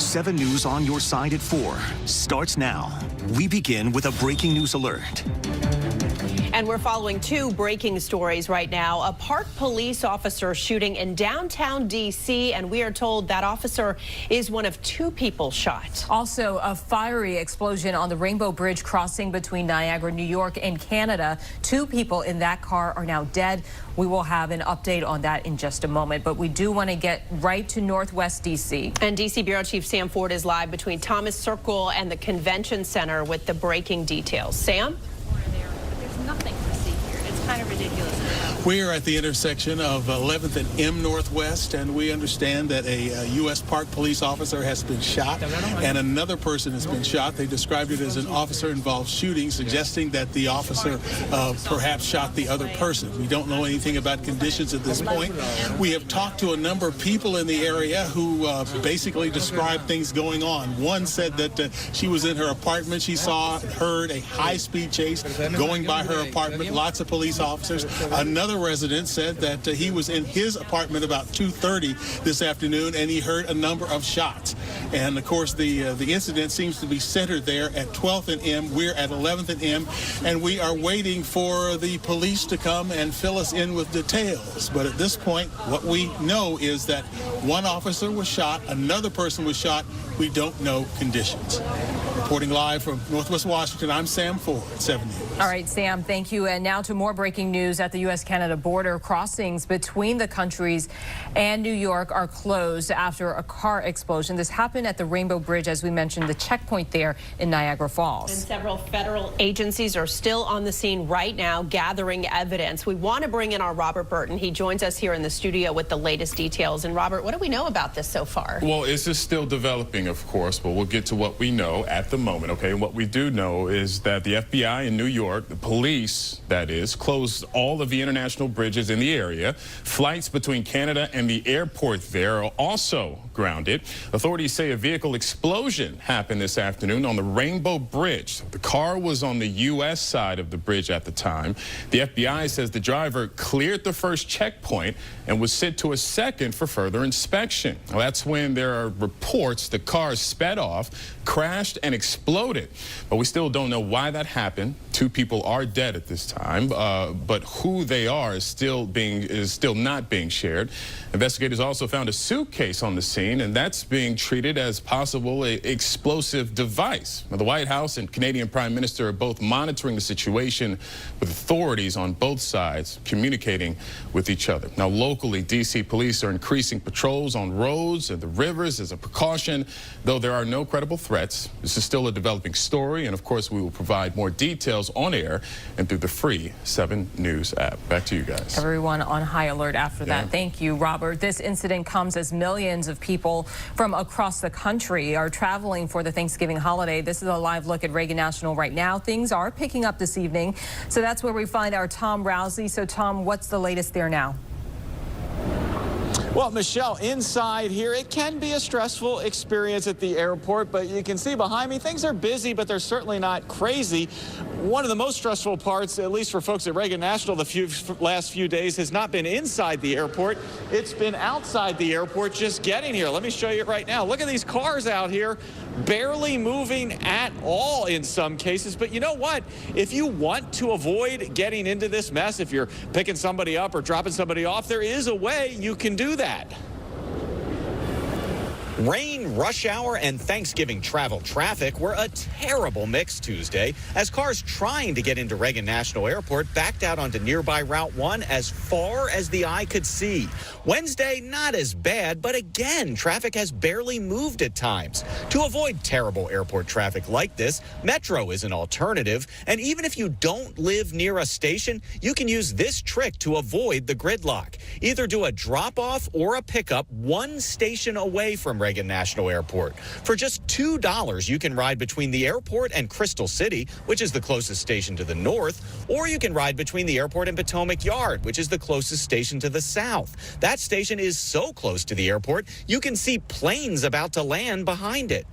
7 News on your side at 4 starts now. We begin with a breaking news alert. And we're following 2 breaking stories right now. A Park police officer shooting in downtown D.C., and we are told that officer is one of 2 people shot. Also, a fiery explosion on the Rainbow Bridge crossing between Niagara, New York and Canada. 2 people in that car are now dead. We will have an update on that in just a moment, but we do want to get right to Northwest D.C. And D.C. Bureau Chief Sam Ford is live between Thomas Circle and the Convention Center with the breaking details. Sam? Nothing to see here. It's kind of ridiculous. We are at the intersection of 11th and M Northwest, and we understand that a U.S. Park police officer has been shot and another person has been shot. They described it as an officer-involved shooting, suggesting that the officer perhaps shot the other person. We don't know anything about conditions at this point. We have talked to a number of people in the area who basically described things going on. One said that she was in her apartment. She heard a high-speed chase going by her apartment, lots of police officers. Another resident said that he was in his apartment about 2:30 this afternoon, and he heard a number of shots. And of course, the incident seems to be centered there at 12th and M. We're at 11th and M, and we are waiting for the police to come and fill us in with details. But at this point, what we know is that one officer was shot, another person was shot. We don't know conditions. Reporting live from Northwest Washington, I'm Sam Ford, 7 News. All right, Sam, thank you. And now to more breaking news at the U.S.-Canada border. Crossings between the countries and New York are closed after a car explosion. This happened at the Rainbow Bridge, as we mentioned, the checkpoint there in Niagara Falls. And several federal agencies are still on the scene right now gathering evidence. We want to bring in our Robert Burton. He joins us here in the studio with the latest details. And Robert, what do we know about this so far? Well, it's just still developing, of course, but we'll get to what we know at the moment, okay? And what we do know is that the FBI in New York, the police, that is, closed all of the international bridges in the area. Flights between Canada and the airport there are also grounded. Authorities say a vehicle explosion happened this afternoon on the Rainbow Bridge. The car was on the U.S. side of the bridge at the time. The FBI says the driver cleared the first checkpoint and was sent to a second for further inspection. Well, that's when there are reports the car sped off, crashed, and exploded. But we still don't know why that happened. 2 people are dead at this time, but who they are is still not being shared. Investigators also found a suitcase on the scene, and that's being treated as possible explosive device. Now, the White House and Canadian Prime Minister are both monitoring the situation with authorities on both sides communicating with each other. Now, locally, D.C. police are increasing patrols on roads and the rivers as a precaution, though there are no credible threats. This is still a developing story, and of course, we will provide more details on air and through the free 7 News app. Back to you guys. Everyone on high alert after that. Thank you, Robert. This incident comes as millions of people from across the country are traveling for the Thanksgiving holiday. This is a live look at Reagan National right now. Things are picking up this evening, so that's where we find our Tom Rousey. So, Tom, what's the latest there now? Well, Michelle, inside here, it can be a stressful experience at the airport, but you can see behind me, things are busy, but they're certainly not crazy. One of the most stressful parts, at least for folks at Reagan National the last few days, has not been inside the airport. It's been outside the airport just getting here. Let me show you right now. Look at these cars out here, barely moving at all in some cases. But you know what? If you want to avoid getting into this mess, if you're picking somebody up or dropping somebody off, there is a way you can do that. Rain, rush hour, and Thanksgiving travel traffic were a terrible mix Tuesday as cars trying to get into Reagan National Airport backed out onto nearby Route 1 as far as the eye could see. Wednesday, not as bad, but again, traffic has barely moved at times. To avoid terrible airport traffic like this, Metro is an alternative, and even if you don't live near a station, you can use this trick to avoid the gridlock. Either do a drop-off or a pickup 1 station away from Reagan National Airport. For just $2, you can ride between the airport and Crystal City, which is the closest station to the north, or you can ride between the airport and Potomac Yard, which is the closest station to the south. That station is so close to the airport, you can see planes about to land behind it.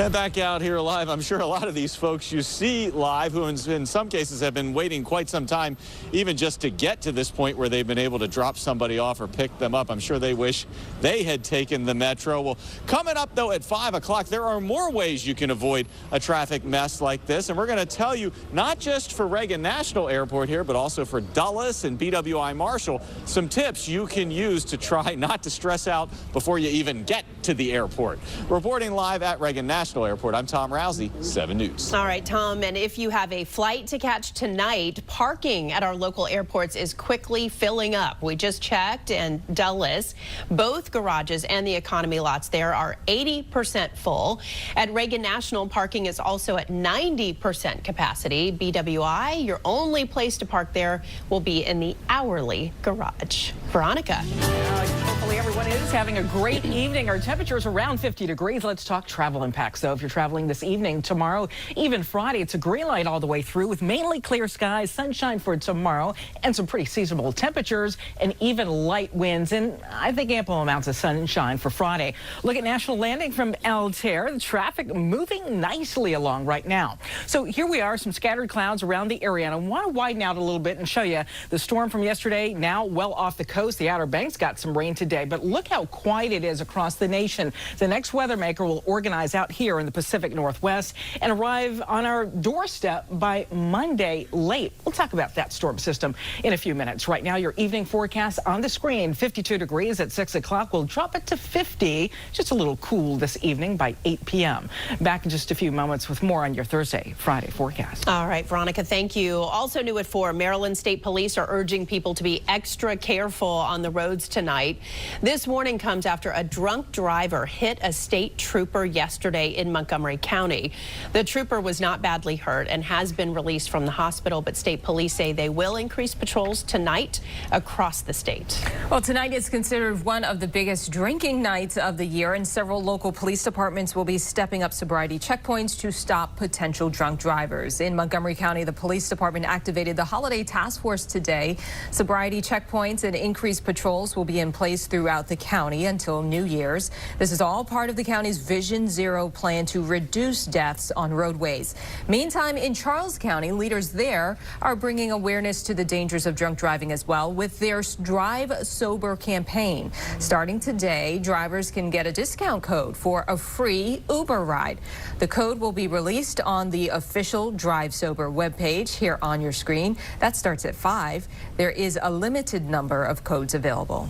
And back out here live, I'm sure a lot of these folks you see live who in some cases have been waiting quite some time, even just to get to this point where they've been able to drop somebody off or pick them up. I'm sure they wish they had taken the metro. Well, coming up, though, at 5 o'clock, there are more ways you can avoid a traffic mess like this. And we're going to tell you, not just for Reagan National Airport here, but also for Dulles and BWI Marshall, some tips you can use to try not to stress out before you even get to the airport. Reporting live at Reagan National Airport, I'm Tom Rousey, 7 News. All right, Tom, and if you have a flight to catch tonight, parking at our local airports is quickly filling up. We just checked, and Dulles, both garages and the economy lots there are 80% full. At Reagan National, parking is also at 90% capacity. BWI, your only place to park there will be in the hourly garage. Veronica. Hopefully everyone is having a great evening. Our temperatures around 50 degrees. Let's talk travel impacts, though. If you're traveling this evening, tomorrow, even Friday, it's a green light all the way through with mainly clear skies, sunshine for tomorrow, and some pretty seasonable temperatures and even light winds, and I think ample amounts of sunshine for Friday. Look at National Landing from Altair. The traffic moving nicely along right now. So here we are, some scattered clouds around the area, and I want to widen out a little bit and show you the storm from yesterday now well off the coast. The Outer Banks got some rain today, but look how quiet it is across the nation. The next weather maker will organize out here in the Pacific Northwest and arrive on our doorstep by Monday late. We'll talk about that storm system in a few minutes. Right now, your evening forecast on the screen, 52 degrees at 6 o'clock. We'll drop it to 50, just a little cool this evening by 8 p.m. Back in just a few moments with more on your Thursday, Friday forecast. All right, Veronica, thank you. Also new at 4, Maryland State Police are urging people to be extra careful on the roads tonight. This warning comes after a drunk driver hit a state trooper yesterday in Montgomery County. The trooper was not badly hurt and has been released from the hospital, but state police say they will increase patrols tonight across the state. Well, tonight is considered one of the biggest drinking nights of the year, and several local police departments will be stepping up sobriety checkpoints to stop potential drunk drivers. In Montgomery County, the police department activated the holiday task force today. Sobriety checkpoints and increased patrols will be in place throughout the county until New Year's. This is all part of the county's Vision Zero plan to reduce deaths on roadways. Meantime, in Charles County, leaders there are bringing awareness to the dangers of drunk driving as well with their Drive Sober campaign. Starting today, drivers can get a discount code for a free Uber ride. The code will be released on the official Drive Sober webpage here on your screen. That starts at 5. There is a limited number of codes available.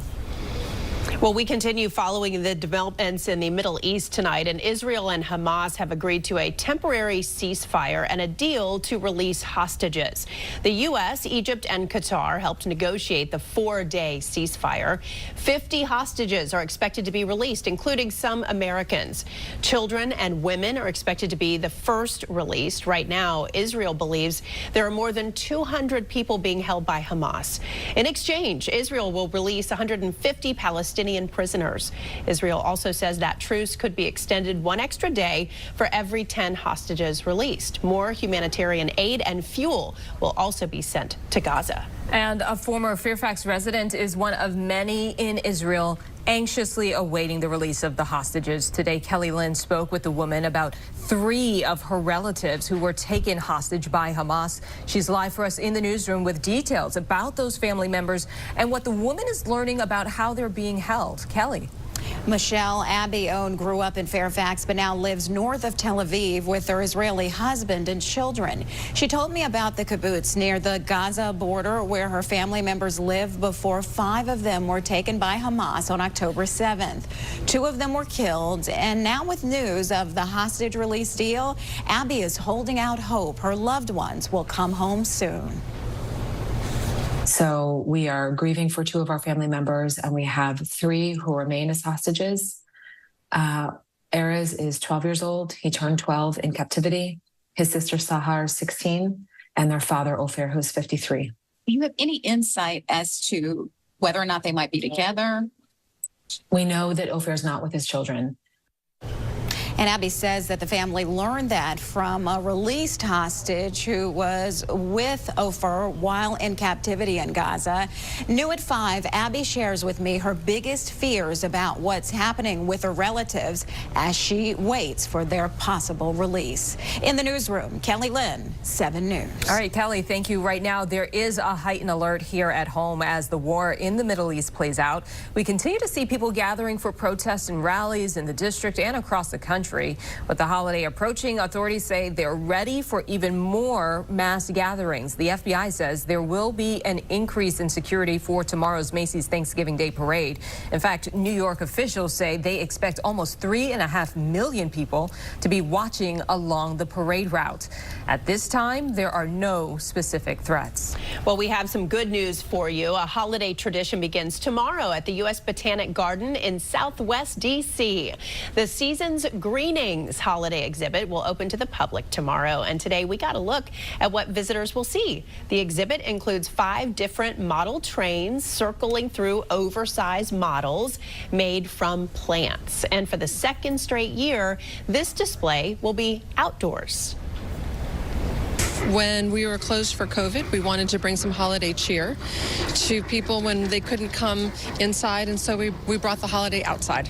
Well, we continue following the developments in the Middle East tonight, and Israel and Hamas have agreed to a temporary ceasefire and a deal to release hostages. The U.S., Egypt, and Qatar helped negotiate the 4-day ceasefire. 50 hostages are expected to be released, including some Americans. Children and women are expected to be the first released. Right now, Israel believes there are more than 200 people being held by Hamas. In exchange, Israel will release 150 Palestinian prisoners. Israel also says that truce could be extended 1 extra day for every 10 hostages released. More humanitarian aid and fuel will also be sent to Gaza. And a former Fairfax resident is one of many in Israel anxiously awaiting the release of the hostages. Today, Kelly Lynn spoke with the woman about 3 of her relatives who were taken hostage by Hamas. She's live for us in the newsroom with details about those family members and what the woman is learning about how they're being held. Kelly. Michelle Abby Owen grew up in Fairfax but now lives north of Tel Aviv with her Israeli husband and children. She told me about the kibbutz near the Gaza border where her family members lived before 5 of them were taken by Hamas on October 7th. 2 of them were killed, and now with news of the hostage release deal, Abby is holding out hope her loved ones will come home soon. So we are grieving for 2 of our family members, and we have 3 who remain as hostages. Erez is 12 years old. He turned 12 in captivity. His sister Sahar, 16, and their father, Ofer, who's 53. Do you have any insight as to whether or not they might be together? We know that Ofer is not with his children. And Abby says that the family learned that from a released hostage who was with Ofer while in captivity in Gaza. New at 5, Abby shares with me her biggest fears about what's happening with her relatives as she waits for their possible release. In the newsroom, Kelly Lynn, 7 News. All right, Kelly, thank you. Right now, there is a heightened alert here at home as the war in the Middle East plays out. We continue to see people gathering for protests and rallies in the district and across the country. With the holiday approaching, authorities say they're ready for even more mass gatherings. The FBI says there will be an increase in security for tomorrow's Macy's Thanksgiving Day Parade. In fact, New York officials say they expect almost 3.5 million people to be watching along the parade route. At this time, there are no specific threats. Well, we have some good news for you. A holiday tradition begins tomorrow at the U.S. Botanic Garden in Southwest D.C. The season's Greenings holiday exhibit will open to the public tomorrow. And today we got a look at what visitors will see. The exhibit includes 5 different model trains circling through oversized models made from plants. And for the second straight year, this display will be outdoors. When we were closed for COVID, we wanted to bring some holiday cheer to people when they couldn't come inside, and so we brought the holiday outside.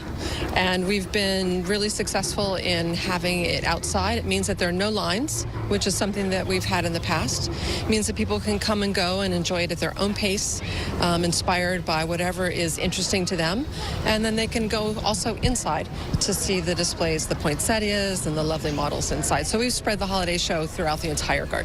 And we've been really successful in having it outside. It means that there are no lines, which is something that we've had in the past. It means that people can come and go and enjoy it at their own pace, inspired by whatever is interesting to them. And then they can go also inside to see the displays, the poinsettias and the lovely models inside. So we've spread the holiday show throughout the entire garden.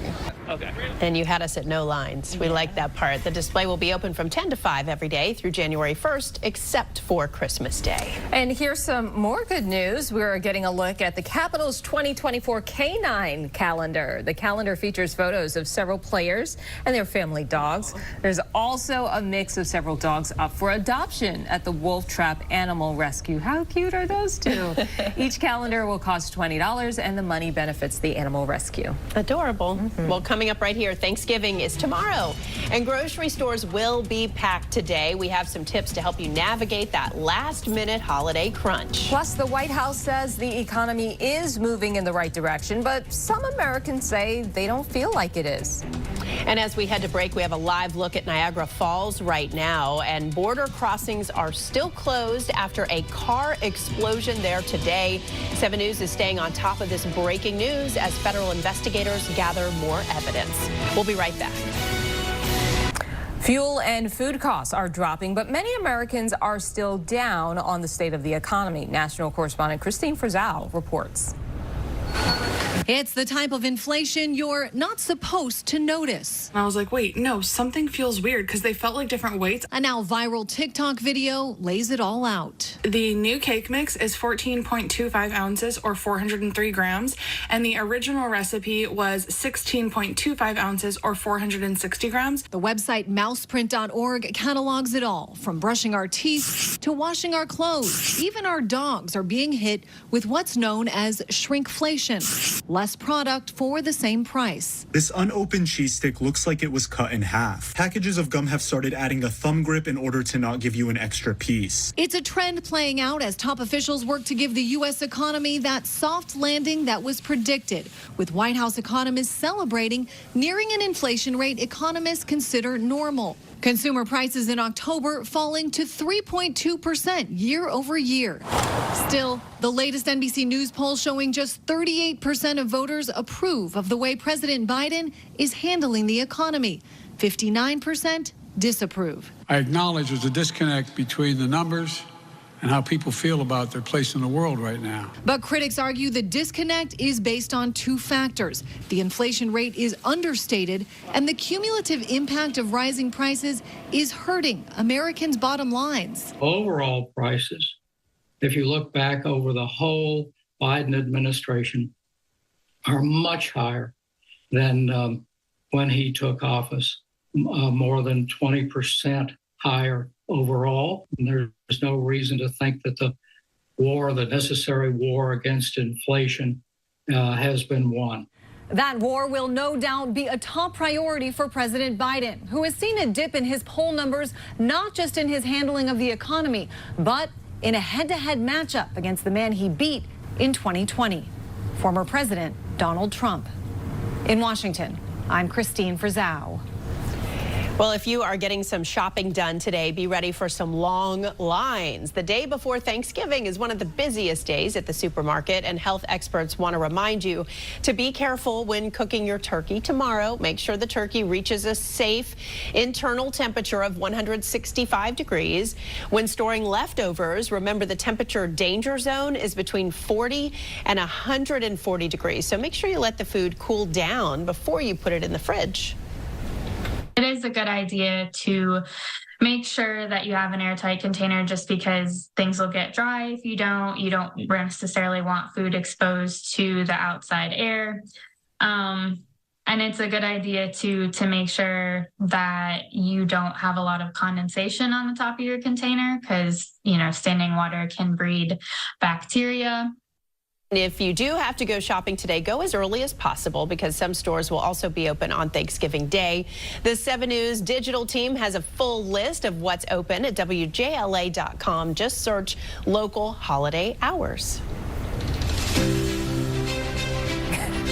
Okay. And you had us at no lines. We like that part. The display will be open from 10 to 5 every day through January 1st, except for Christmas Day. And here's some more good news. We're getting a look at the Capitals 2024 Canine calendar. The calendar features photos of several players and their family dogs. There's also a mix of several dogs up for adoption at the Wolf Trap Animal Rescue. How cute are those two? Each calendar will cost $20 and the money benefits the animal rescue. Adorable. Well, coming up right here, Thanksgiving is tomorrow, and grocery stores will be packed today. We have some tips to help you navigate that last-minute holiday crunch. Plus, the White House says the economy is moving in the right direction, but some Americans say they don't feel like it is. And as we head to break, we have a live look at Niagara Falls right now, and border crossings are still closed after a car explosion there today. 7 News is staying on top of this breaking news as federal investigators gather more evidence. We'll be right back. Fuel and food costs are dropping, but many Americans are still down on the state of the economy. National correspondent Christine Frizzell reports. It's the type of inflation you're not supposed to notice. I was like, wait, no, something feels weird because they felt like different weights. A now viral TikTok video lays it all out. The new cake mix is 14.25 ounces or 403 grams, and the original recipe was 16.25 ounces or 460 grams. The website mouseprint.org catalogs it all, from brushing our teeth to washing our clothes. Even our dogs are being hit with what's known as shrinkflation. Less product for the same price. This unopened cheese stick looks like it was cut in half. Packages of gum have started adding a thumb grip in order to not give you an extra piece. It's a trend playing out as top officials work to give the U.S. economy that soft landing that was predicted, with White House economists celebrating nearing an inflation rate economists consider normal. Consumer prices in October falling to 3.2% year over year. Still, the latest NBC News poll showing just 38% of voters approve of the way President Biden is handling the economy. 59% disapprove. I acknowledge there's a disconnect between the numbers and how people feel about their place in the world right now. But critics argue the disconnect is based on 2 factors. The inflation rate is understated, and the cumulative impact of rising prices is hurting Americans' bottom lines. Overall prices, if you look back over the whole Biden administration, are much higher than when he took office, more than 20% higher overall. And there's no reason to think that the necessary war against inflation has been won. That war will no doubt be a top priority for President Biden, who has seen a dip in his poll numbers, not just in his handling of the economy, but in a head-to-head matchup against the man he beat in 2020. Former President Donald Trump. In Washington, I'm Christine Frizzau. Well, if you are getting some shopping done today, be ready for some long lines. The day before Thanksgiving is one of the busiest days at the supermarket, and health experts want to remind you to be careful when cooking your turkey tomorrow. Make sure the turkey reaches a safe internal temperature of 165 degrees. When storing leftovers, remember the temperature danger zone is between 40 and 140 degrees. So make sure you let the food cool down before you put it in the fridge. It is a good idea to make sure that you have an airtight container, just because things will get dry if you don't. You don't necessarily want food exposed to the outside air. And it's a good idea to make sure that you don't have a lot of condensation on the top of your container, because, standing water can breed bacteria. If you do have to go shopping today, go as early as possible, because some stores will also be open on Thanksgiving Day. The 7 News digital team has a full list of what's open at WJLA.com. Just search local holiday hours.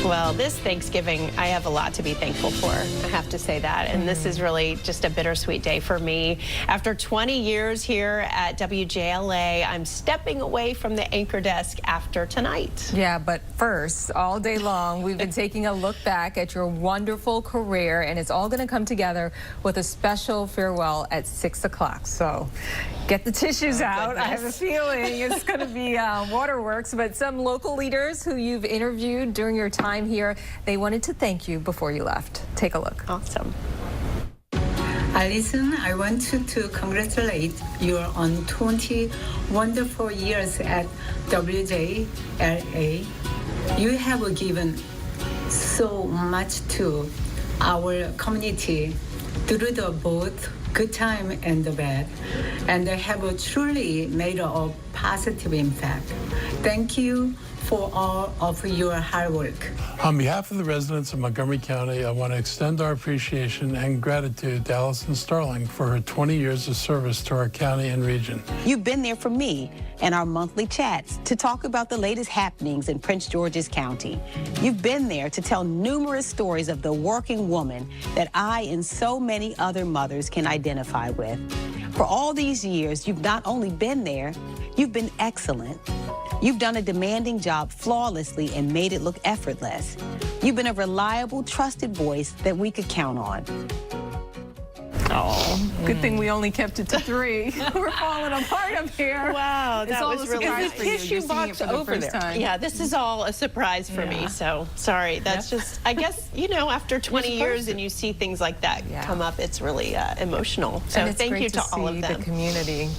Well, this Thanksgiving, I have a lot to be thankful for. I have to say that. And this is really just a bittersweet day for me. After 20 years here at WJLA, I'm stepping away from the anchor desk after tonight. Yeah, but first, all day long, we've been taking a look back at your wonderful career, and it's all going to come together with a special farewell at 6 o'clock. So get the tissues out. I have a feeling it's going to be waterworks, but some local leaders who you've interviewed during your time here, they wanted to thank you before you left. Take a look. Awesome. Allison, I want to congratulate you on 20 wonderful years at WJLA. You have given so much to our community through the both good time and the bad, and have truly made a positive impact. Thank you for all of your hard work. On behalf of the residents of Montgomery County, I want to extend our appreciation and gratitude to Allison Starling for her 20 years of service to our county and region. You've been there for me and our monthly chats to talk about the latest happenings in Prince George's County. You've been there to tell numerous stories of the working woman that I and so many other mothers can identify with. For all these years, you've not only been there, you've been excellent. You've done a demanding job flawlessly and made it look effortless. You've been a reliable, trusted voice that we could count on. Oh, good thing we only kept it to 3. We're falling apart up here. Wow, that was really nice. Is the tissue box over there? Time. Yeah, this is all a surprise for me, so sorry. That's just, I guess, after 20 years and you see things like that come up, it's really emotional. So thank you to all of them. The community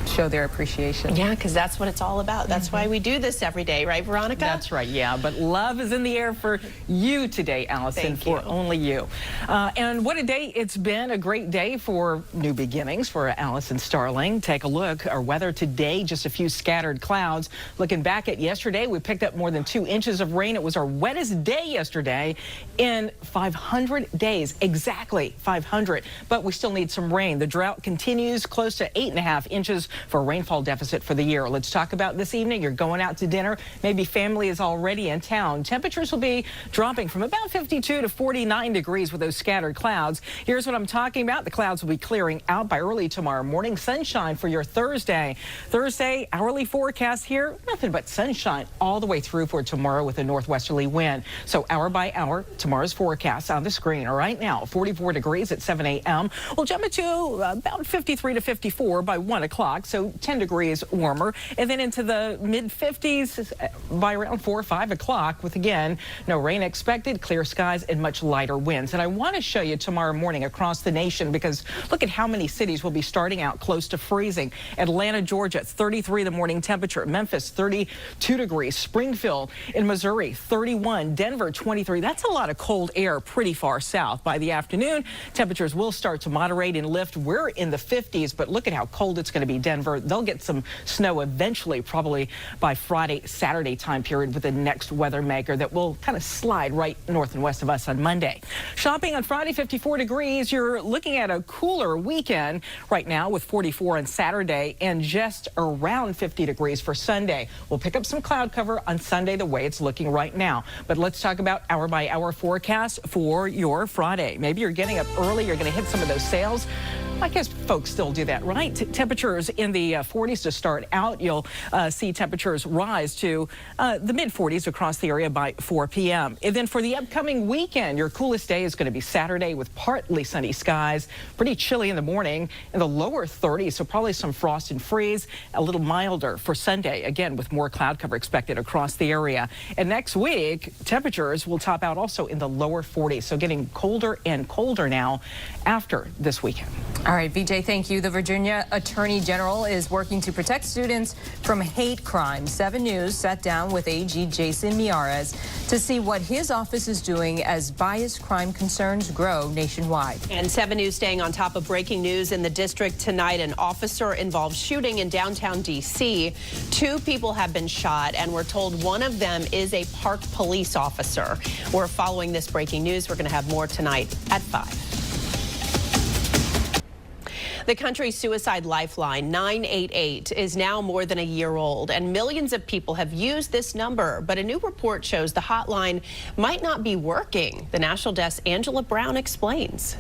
show their appreciation. Yeah, because that's what it's all about. That's why we do this every day, right, Veronica? That's right, yeah. But love is in the air for you today, Allison, for only you. And what a day it's been. A great day for new beginnings for Allison Starling. Take a look. Our weather today, just a few scattered clouds. Looking back at yesterday, we picked up more than 2 inches of rain. It was our wettest day yesterday in 500 days. Exactly 500. But we still need some rain. The drought continues, close to 8.5 inches for a rainfall deficit for the year. Let's talk about this evening. You're going out to dinner. Maybe family is already in town. Temperatures will be dropping from about 52 to 49 degrees with those scattered clouds. Here's what I'm talking about. The clouds will be clearing out by early tomorrow morning. Sunshine for your Thursday. Thursday, hourly forecast here. Nothing but sunshine all the way through for tomorrow with a northwesterly wind. So hour by hour, tomorrow's forecast on the screen. Right now, 44 degrees at 7 a.m. We'll jump into about 53 to 54 by 1 o'clock. So 10 degrees warmer, and then into the mid-50s by around 4 or 5 o'clock with, again, no rain expected, clear skies, and much lighter winds. And I want to show you tomorrow morning across the nation, because look at how many cities will be starting out close to freezing. Atlanta, Georgia, 33 the morning temperature. Memphis, 32 degrees. Springfield in Missouri, 31. Denver, 23. That's a lot of cold air pretty far south. By the afternoon, temperatures will start to moderate and lift. We're in the 50s, but look at how cold it's going to be. Denver. They'll get some snow eventually, probably by Friday, Saturday time period with the next weather maker that will kind of slide right north and west of us on Monday. Shopping on Friday, 54 degrees. You're looking at a cooler weekend right now with 44 on Saturday and just around 50 degrees for Sunday. We'll pick up some cloud cover on Sunday the way it's looking right now. But let's talk about hour by hour forecast for your Friday. Maybe you're getting up early. You're going to hit some of those sales. I guess folks still do that, right? Temperatures in the 40s to start out. You'll see temperatures rise to the mid-40s across the area by 4 p.m. And then for the upcoming weekend, your coolest day is going to be Saturday with partly sunny skies. Pretty chilly in the morning in the lower 30s, so probably some frost and freeze. A little milder for Sunday, again, with more cloud cover expected across the area. And next week, temperatures will top out also in the lower 40s, so getting colder and colder now after this weekend. All right, VJ, thank you. The Virginia Attorney General is working to protect students from hate crime. 7 News sat down with AG Jason Miyares to see what his office is doing as bias crime concerns grow nationwide. And 7 News staying on top of breaking news in the district tonight. An officer-involved shooting in downtown D.C. 2 people have been shot, and we're told one of them is a Park police officer. We're following this breaking news. We're going to have more tonight at 5. The country's suicide lifeline, 988, is now more than a year old, and millions of people have used this number. But a new report shows the hotline might not be working. The National Desk's Angela Brown explains.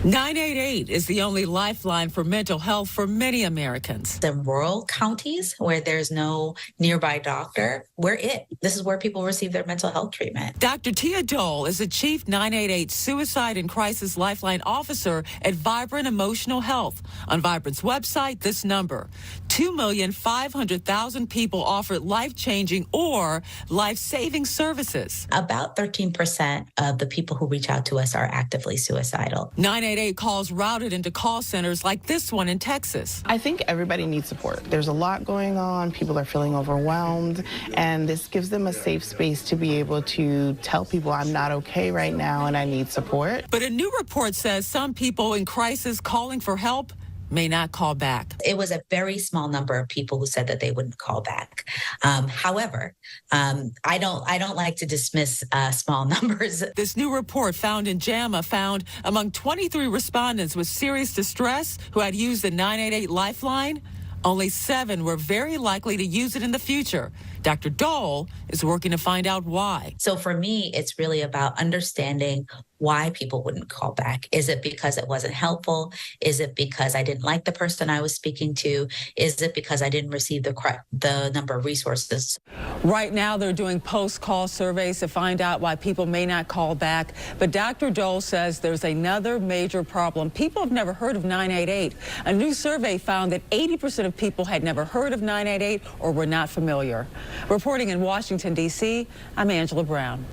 988 is the only lifeline for mental health for many Americans. The rural counties where there's no nearby doctor, we're it. This is where people receive their mental health treatment. Dr. Tia Dole is the Chief 988 Suicide and Crisis Lifeline Officer at Vibrant Emotional Health. On Vibrant's website, this number, 2,500,000 people offer life-changing or life-saving services. About 13% of the people who reach out to us are actively suicidal. 988 calls routed into call centers like this one in Texas. I think everybody needs support. There's a lot going on. People are feeling overwhelmed, and this gives them a safe space to be able to tell people I'm not okay right now and I need support. But a new report says some people in crisis calling for help may not call back. It was a very small number of people who said that they wouldn't call back. However, I don't like to dismiss small numbers. This new report found in JAMA found among 23 respondents with serious distress who had used the 988 lifeline, only 7 were very likely to use it in the future. Dr. Dole is working to find out why. So for me, it's really about understanding why people wouldn't call back. Is it because it wasn't helpful? Is it because I didn't like the person I was speaking to? Is it because I didn't receive the number of resources? Right now, they're doing post-call surveys to find out why people may not call back. But Dr. Dole says there's another major problem. People have never heard of 988. A new survey found that 80% of people had never heard of 988 or were not familiar. Reporting in Washington, D.C., I'm Angela Brown.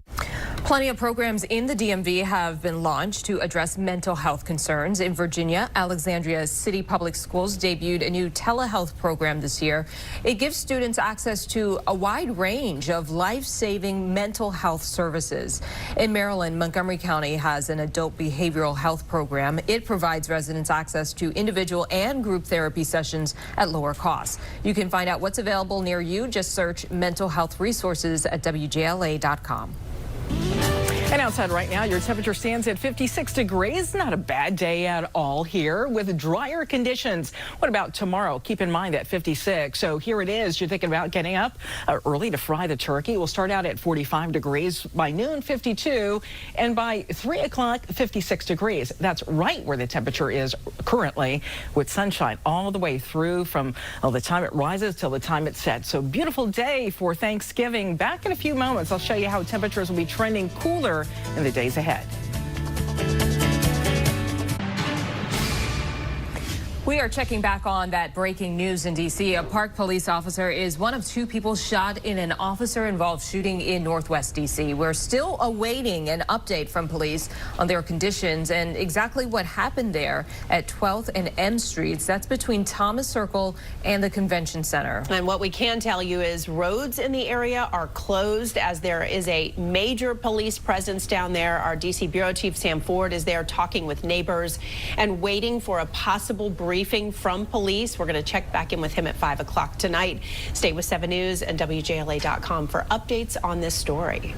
Plenty of programs in the DMV have been launched to address mental health concerns. In Virginia, Alexandria City Public Schools debuted a new telehealth program this year. It gives students access to a wide range of life-saving mental health services. In Maryland, Montgomery County has an adult behavioral health program. It provides residents access to individual and group therapy sessions at lower costs. You can find out what's available near you. Just search mental health resources at WJLA.com. And outside right now, your temperature stands at 56 degrees. Not a bad day at all here with drier conditions. What about tomorrow? Keep in mind that 56. So here it is. You're thinking about getting up early to fry the turkey. We'll start out at 45 degrees. By noon, 52. And by 3 o'clock, 56 degrees. That's right where the temperature is currently, with sunshine all the way through from the time it rises till the time it sets. So beautiful day for Thanksgiving. Back in a few moments, I'll show you how temperatures will be trending cooler in the days ahead. We are checking back on that breaking news in D.C. A Park police officer is one of 2 people shot in an officer-involved shooting in Northwest D.C. We're still awaiting an update from police on their conditions and exactly what happened there at 12th and M Streets. That's between Thomas Circle and the Convention Center. And what we can tell you is roads in the area are closed as there is a major police presence down there. Our D.C. Bureau Chief Sam Ford is there talking with neighbors and waiting for a possible breach briefing from police. We're going to check back in with him at 5 o'clock tonight. Stay with 7 News and WJLA.com for updates on this story.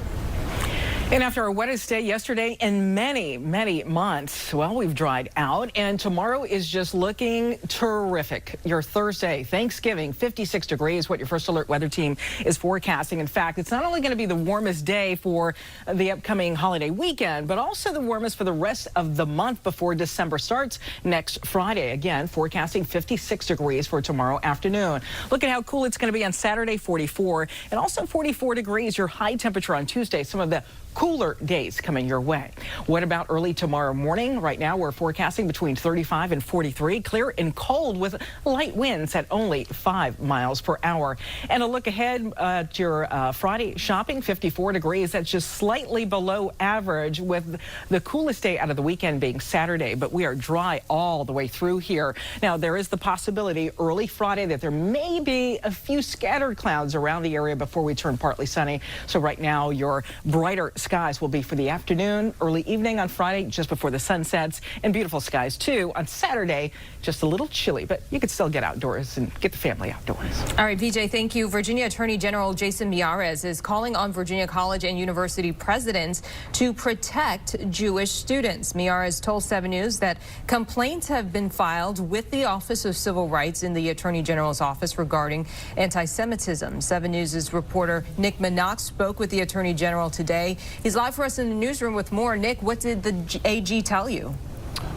And after our wettest day yesterday in many, many months, well, we've dried out, and tomorrow is just looking terrific. Your Thursday, Thanksgiving, 56 degrees, what your First Alert weather team is forecasting. In fact, it's not only going to be the warmest day for the upcoming holiday weekend, but also the warmest for the rest of the month before December starts next Friday. Again, forecasting 56 degrees for tomorrow afternoon. Look at how cool it's going to be on Saturday, 44, and also 44 degrees, your high temperature on Tuesday. Some of the cooler days coming your way. What about early tomorrow morning? Right now, we're forecasting between 35 and 43, clear and cold with light winds at only 5 miles per hour. And a look ahead at your Friday shopping, 54 degrees. That's just slightly below average, with the coolest day out of the weekend being Saturday. But we are dry all the way through here. Now, there is the possibility early Friday that there may be a few scattered clouds around the area before we turn partly sunny. So right now, your brighter skies will be for the afternoon, early evening on Friday, just before the sun sets, and beautiful skies too on Saturday. Just a little chilly, but you could still get outdoors and get the family outdoors. All right, VJ, thank you. Virginia Attorney General Jason Miyares is calling on Virginia college and university presidents to protect Jewish students. Miyares told 7 News that complaints have been filed with the Office of Civil Rights in the Attorney General's office regarding anti-Semitism. 7 News' reporter Nick Minock spoke with the Attorney General today. He's live for us in the newsroom with more. Nick, what did the AG tell you?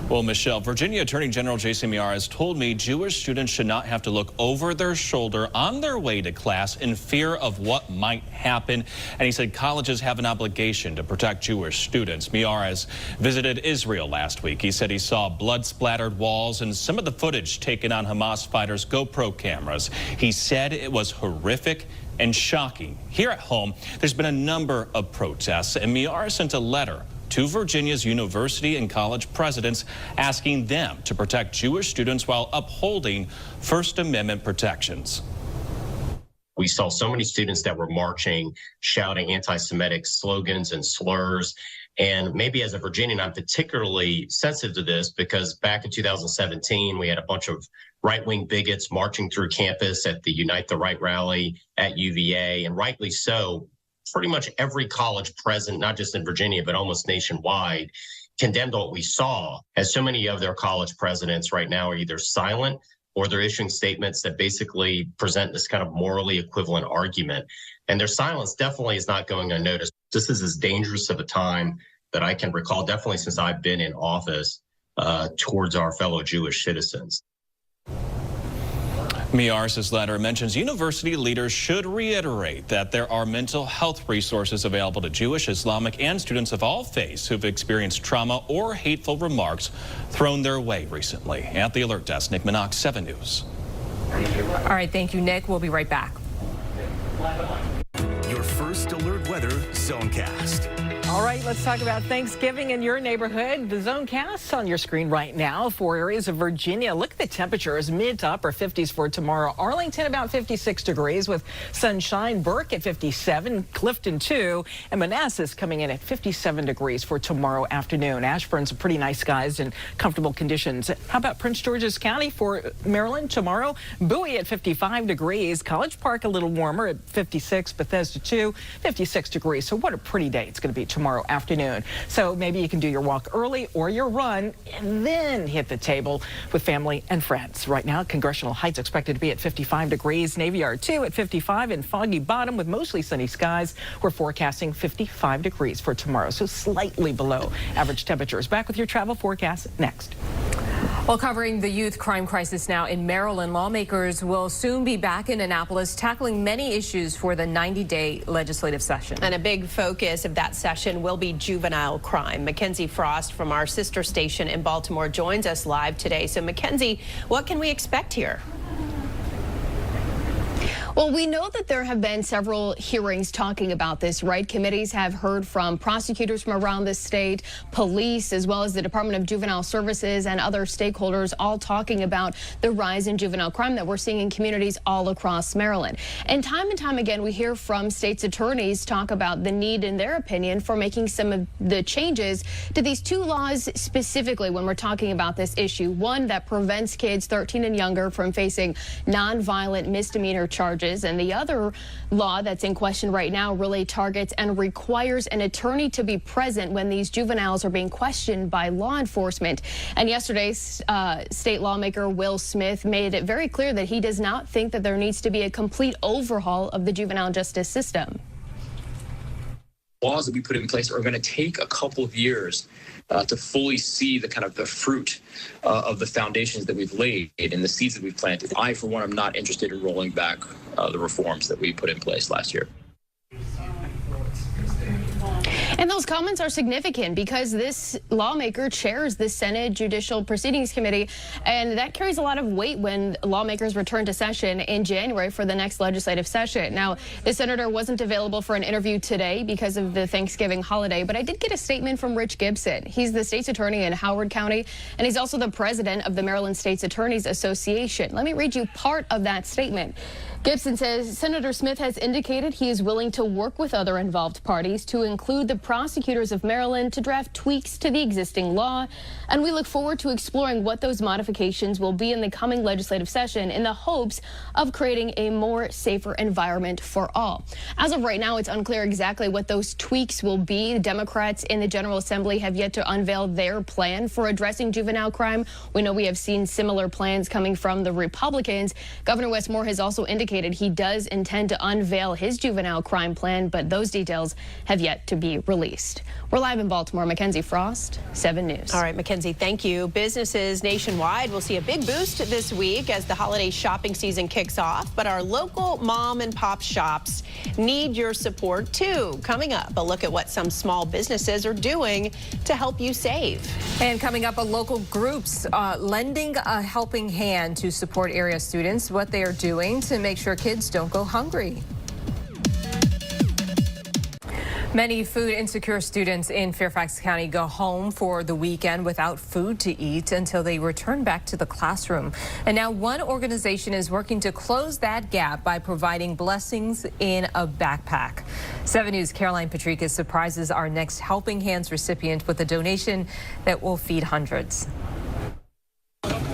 Well, Michelle, Virginia Attorney General Jason Miyares told me Jewish students should not have to look over their shoulder on their way to class in fear of what might happen. And he said colleges have an obligation to protect Jewish students. Miyares visited Israel last week. He said he saw blood-splattered walls and some of the footage taken on Hamas fighters' GoPro cameras. He said it was horrific and shocking. Here at home, there's been a number of protests, and Miyares sent a letter to Virginia's university and college presidents asking them to protect Jewish students while upholding First Amendment protections. We saw so many students that were marching, shouting anti-Semitic slogans and slurs. And maybe as a Virginian, I'm particularly sensitive to this because back in 2017, we had a bunch of right-wing bigots marching through campus at the Unite the Right rally at UVA, and rightly so. Pretty much every college present, not just in Virginia, but almost nationwide, condemned what we saw, as so many of their college presidents right now are either silent or they're issuing statements that basically present this kind of morally equivalent argument. And their silence definitely is not going unnoticed. This is as dangerous of a time that I can recall, definitely since I've been in office, towards our fellow Jewish citizens. Miyares' letter mentions university leaders should reiterate that there are mental health resources available to Jewish, Islamic, and students of all faiths who've experienced trauma or hateful remarks thrown their way recently. At the Alert Desk, Nick Minock, 7 News. All right, thank you, Nick. We'll be right back. Your First Alert Weather Zonecast. All right, let's talk about Thanksgiving in your neighborhood. The Zonecast on your screen right now for areas of Virginia. Look at the temperatures, mid to upper 50s for tomorrow. Arlington about 56 degrees with sunshine. Burke at 57, Clifton 2, and Manassas coming in at 57 degrees for tomorrow afternoon. Ashburn's pretty nice skies and comfortable conditions. How about Prince George's County for Maryland tomorrow? Bowie at 55 degrees. College Park a little warmer at 56. Bethesda 2, 56 degrees. So what a pretty day it's going to be tomorrow afternoon. So maybe you can do your walk early or your run and then hit the table with family and friends. Right now, Congressional Heights expected to be at 55 degrees. Navy Yard 2 at 55 and Foggy Bottom with mostly sunny skies. We're forecasting 55 degrees for tomorrow, so slightly below average temperatures. Back with your travel forecast next. Well, covering the youth crime crisis now in Maryland, lawmakers will soon be back in Annapolis tackling many issues for the 90-day legislative session. And a big focus of that session will be juvenile crime. Mackenzie Frost from our sister station in Baltimore joins us live today. So, Mackenzie, what can we expect here? Well, we know that there have been several hearings talking about this, right? Committees have heard from prosecutors from around the state, police, as well as the Department of Juvenile Services and other stakeholders, all talking about the rise in juvenile crime that we're seeing in communities all across Maryland. And time again, we hear from state's attorneys talk about the need, in their opinion, for making some of the changes to these two laws specifically when we're talking about this issue. One that prevents kids 13 and younger from facing nonviolent misdemeanor charges. And the other law that's in question right now really targets and requires an attorney to be present when these juveniles are being questioned by law enforcement. And yesterday, state lawmaker Will Smith made it very clear that he does not think that there needs to be a complete overhaul of the juvenile justice system. Laws that we put in place are going to take a couple of years to fully see the kind of the fruit of the foundations that we've laid and the seeds that we've planted. I, for one, am not interested in rolling back the reforms that we put in place last year. And those comments are significant because this lawmaker chairs the Senate Judicial Proceedings Committee, and that carries a lot of weight when lawmakers return to session in January for the next legislative session. Now, the senator wasn't available for an interview today because of the Thanksgiving holiday, but I did get a statement from Rich Gibson. He's the state's attorney in Howard County, and he's also the president of the Maryland State's Attorneys Association. Let me read you part of that statement. Gibson says Senator Smith has indicated he is willing to work with other involved parties to include the prosecutors of Maryland to draft tweaks to the existing law, and we look forward to exploring what those modifications will be in the coming legislative session in the hopes of creating a more safer environment for all. As of right now, it's unclear exactly what those tweaks will be. The Democrats in the General Assembly have yet to unveil their plan for addressing juvenile crime. We know we have seen similar plans coming from the Republicans. Governor Wes Moore has also indicated he does intend to unveil his juvenile crime plan, but those details have yet to be released. We're live in Baltimore. Mackenzie Frost, 7 News. All right, Mackenzie, thank you. Businesses nationwide will see a big boost this week as the holiday shopping season kicks off, but our local mom and pop shops need your support too. Coming up, a look at what some small businesses are doing to help you save. And coming up, a local groups lending a helping hand to support area students, what they are doing to make sure kids don't go hungry. Many food insecure students in Fairfax County go home for the weekend without food to eat until they return back to the classroom. And now one organization is working to close that gap by providing blessings in a backpack. 7 News' Caroline Patricus surprises our next Helping Hands recipient with a donation that will feed hundreds.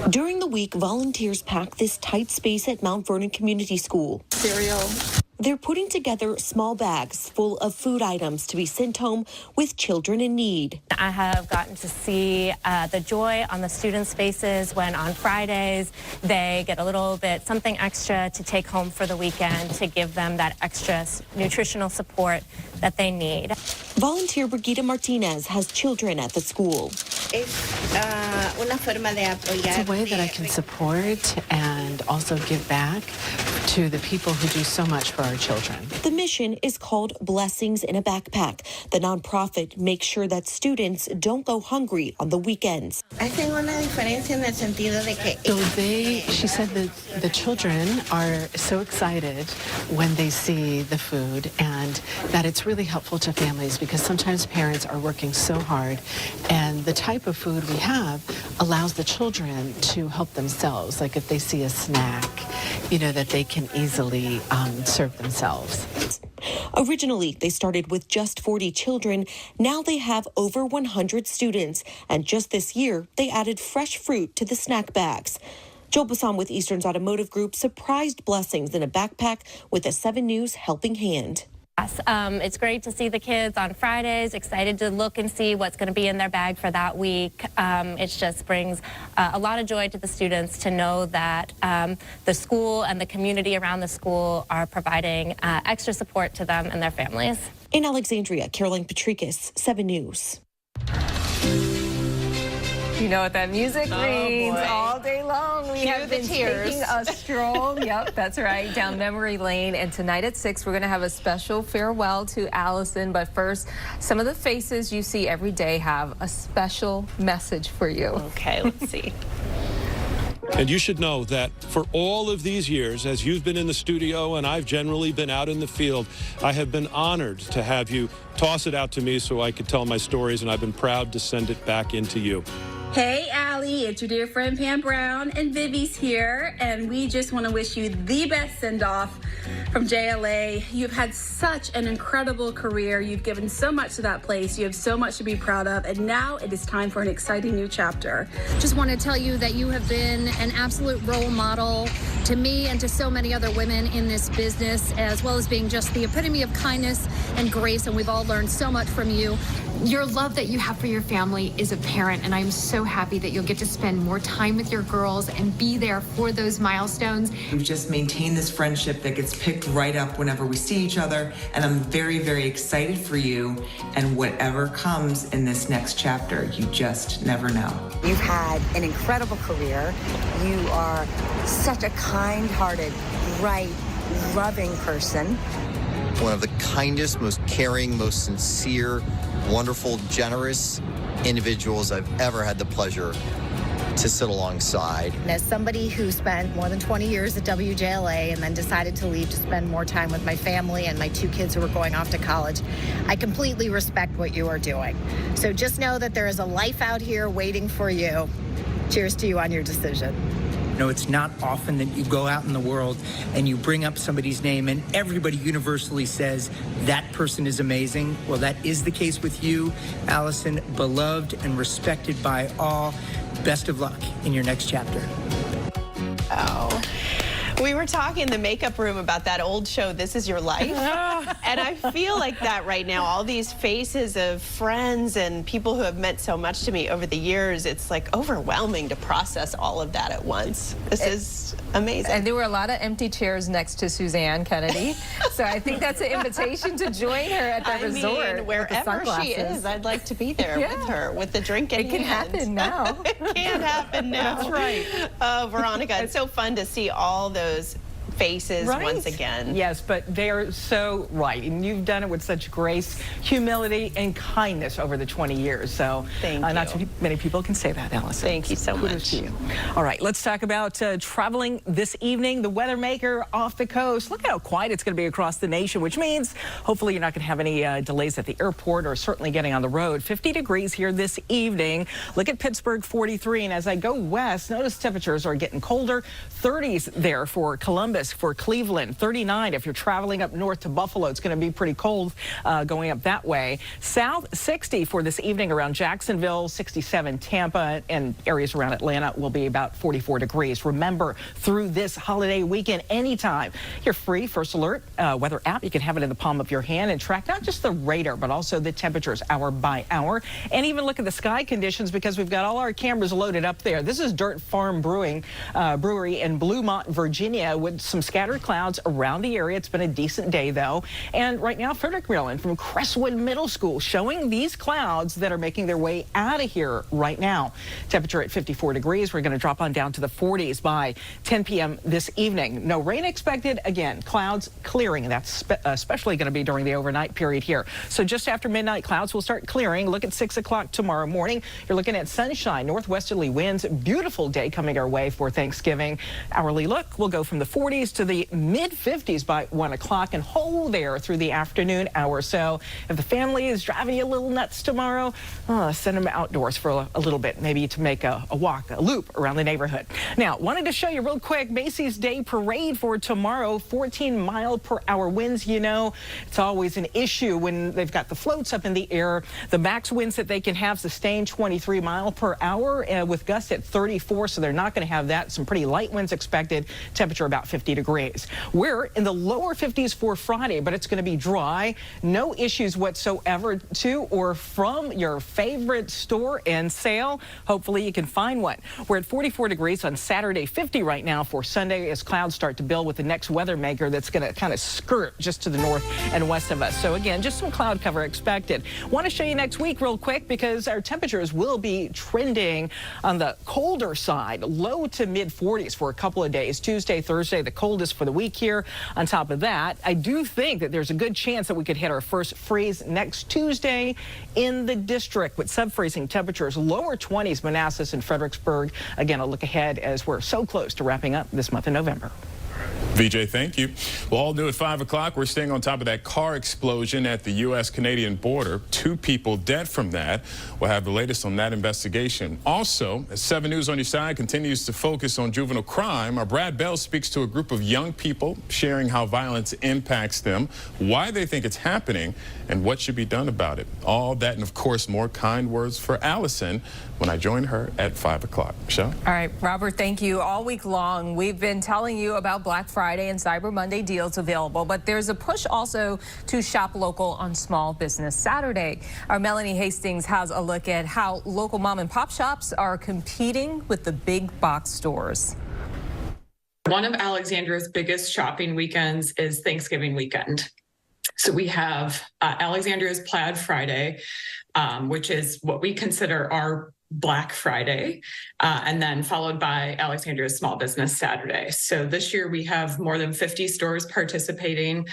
During the week, volunteers pack this tight space at Mount Vernon Community School. Cereal. They're putting together small bags full of food items to be sent home with children in need. I have gotten to see the joy on the students' faces when on Fridays they get a little bit something extra to take home for the weekend to give them that extra nutritional support that they need. Volunteer Brigida Martinez has children at the school. It's a way that I can support and also give back to the people who do so much for our children. The mission is called Blessings in a Backpack. The nonprofit makes sure that students don't go hungry on the weekends. She said that the children are so excited when they see the food and that it's really helpful to families because sometimes parents are working so hard and the type of food we have allows the children to help themselves. Like if they see a snack, you know, that they can easily serve themselves. Originally, they started with just 40 children. Now they have over 100 students. And just this year, they added fresh fruit to the snack bags. Joel Bassan with Eastern's Automotive Group surprised Blessings in a Backpack with a 7 News helping hand. It's great to see the kids on Fridays, excited to look and see what's going to be in their bag for that week. It just brings a lot of joy to the students to know that the school and the community around the school are providing extra support to them and their families. In Alexandria, Caroline Patricus, 7 News. You know what that music means boy. all day long. We have been taking a stroll. Yep, that's right, down memory lane. And tonight at 6, we're going to have a special farewell to Allison. But first, some of the faces you see every day have a special message for you. Okay, let's see. And you should know that for all of these years, as you've been in the studio and I've generally been out in the field, I have been honored to have you toss it out to me so I could tell my stories, and I've been proud to send it back into you. Hey, Allie, it's your dear friend Pam Brown, and Vivi's here, and we just want to wish you the best send-off from JLA. You've had such an incredible career. You've given so much to that place. You have so much to be proud of, and now it is time for an exciting new chapter. Just want to tell you that you have been an absolute role model to me and to so many other women in this business, as well as being just the epitome of kindness and grace, and we've all learned so much from you. Your love that you have for your family is apparent, and I'm so happy that you'll get to spend more time with your girls and be there for those milestones. We've just maintained this friendship that gets picked right up whenever we see each other, and I'm very, very excited for you and whatever comes in this next chapter. You just never know. You've had an incredible career. You are such a kind-hearted, bright, loving person. One of the kindest, most caring, most sincere, wonderful, generous individuals I've ever had the pleasure to sit alongside. And as somebody who spent more than 20 years at WJLA and then decided to leave to spend more time with my family and my 2 kids who were going off to college, I completely respect what you are doing. So just know that there is a life out here waiting for you. Cheers to you on your decision. You know, it's not often that you go out in the world and you bring up somebody's name and everybody universally says that person is amazing. Well, that is the case with you, Allison, beloved and respected by all. Best of luck in your next chapter. Oh. We were talking in the makeup room about that old show, This Is Your Life. And I feel like that right now. All these faces of friends and people who have meant so much to me over the years, it's like overwhelming to process all of that at once. This is amazing. And there were a lot of empty chairs next to Suzanne Kennedy. So I think that's an invitation to join her at the resort. I mean, wherever she is, I'd like to be there with her, with the drink in hand. It can happen now. It can happen now. That's right. Veronica, it's so fun to see all those faces once again. Yes, but they're so right. And you've done it with such grace, humility, and kindness over the 20 years. So not too many people can say that, Allison. Thank you so much. To you. All right, let's talk about traveling this evening. The weather maker off the coast. Look at how quiet it's going to be across the nation, which means hopefully you're not going to have any delays at the airport or certainly getting on the road. 50 degrees here this evening. Look at Pittsburgh, 43. And as I go west, notice temperatures are getting colder. 30s there for Columbus, for Cleveland, 39 if you're traveling up north to Buffalo. It's going to be pretty cold going up that way. South, 60 for this evening around Jacksonville, 67 Tampa, and areas around Atlanta will be about 44 degrees. Remember, through this holiday weekend, anytime, your free First Alert weather app. You can have it in the palm of your hand and track not just the radar, but also the temperatures hour by hour, and even look at the sky conditions because we've got all our cameras loaded up there. This is Dirt Farm Brewery in Bluemont, Virginia, with some scattered clouds around the area. It's been a decent day, though. And right now, Frederick, Maryland, from Crestwood Middle School, showing these clouds that are making their way out of here right now. Temperature at 54 degrees. We're going to drop on down to the 40s by 10 p.m. this evening. No rain expected. Again, clouds clearing. That's especially going to be during the overnight period here. So just after midnight, clouds will start clearing. Look at 6 o'clock tomorrow morning. You're looking at sunshine, northwesterly winds. Beautiful day coming our way for Thanksgiving. Hourly look will go from the 40s to the mid-50s by 1 o'clock and hold there through the afternoon hour. So if the family is driving you a little nuts tomorrow, send them outdoors for a little bit, maybe to make a walk, a loop around the neighborhood. Now, wanted to show you real quick Macy's Day Parade for tomorrow. 14-mile-per-hour winds. You know, it's always an issue when they've got the floats up in the air. The max winds that they can have sustain 23 miles per hour with gusts at 34, so they're not going to have that. Some pretty light winds expected. Temperature about 50 degrees. We're in the lower 50s for Friday, but it's going to be dry. No issues whatsoever to or from your favorite store and sale. Hopefully you can find one. We're at 44 degrees on Saturday, 50 right now for Sunday as clouds start to build with the next weather maker that's going to kind of skirt just to the north and west of us. So again, just some cloud cover expected. Want to show you next week real quick because our temperatures will be trending on the colder side, low to mid 40s for a couple of days. Tuesday, Thursday, the the coldest for the week here. On top of that, I do think that there's a good chance that we could hit our first freeze next Tuesday in the district with sub-freezing temperatures, lower 20s, Manassas and Fredericksburg. Again, a look ahead as we're so close to wrapping up this month in November. VJ, thank you. Well, all new at 5 o'clock. We're staying on top of that car explosion at the U.S.-Canadian border. 2 people dead from that. We'll have the latest on that investigation. Also, as 7 News on your side continues to focus on juvenile crime, our Brad Bell speaks to a group of young people sharing how violence impacts them, why they think it's happening, and what should be done about it. All that and, of course, more kind words for Allison when I join her at 5 o'clock. Michelle? All right, Robert, thank you. All week long, we've been telling you about Black Friday and Cyber Monday deals available, but there's a push also to shop local on Small Business Saturday. Our Melanie Hastings has a look at how local mom and pop shops are competing with the big box stores. One of Alexandria's biggest shopping weekends is Thanksgiving weekend. So we have Alexandria's Plaid Friday, which is what we consider our Black Friday, and then followed by Alexandria's Small Business Saturday. So this year we have more than 50 stores participating,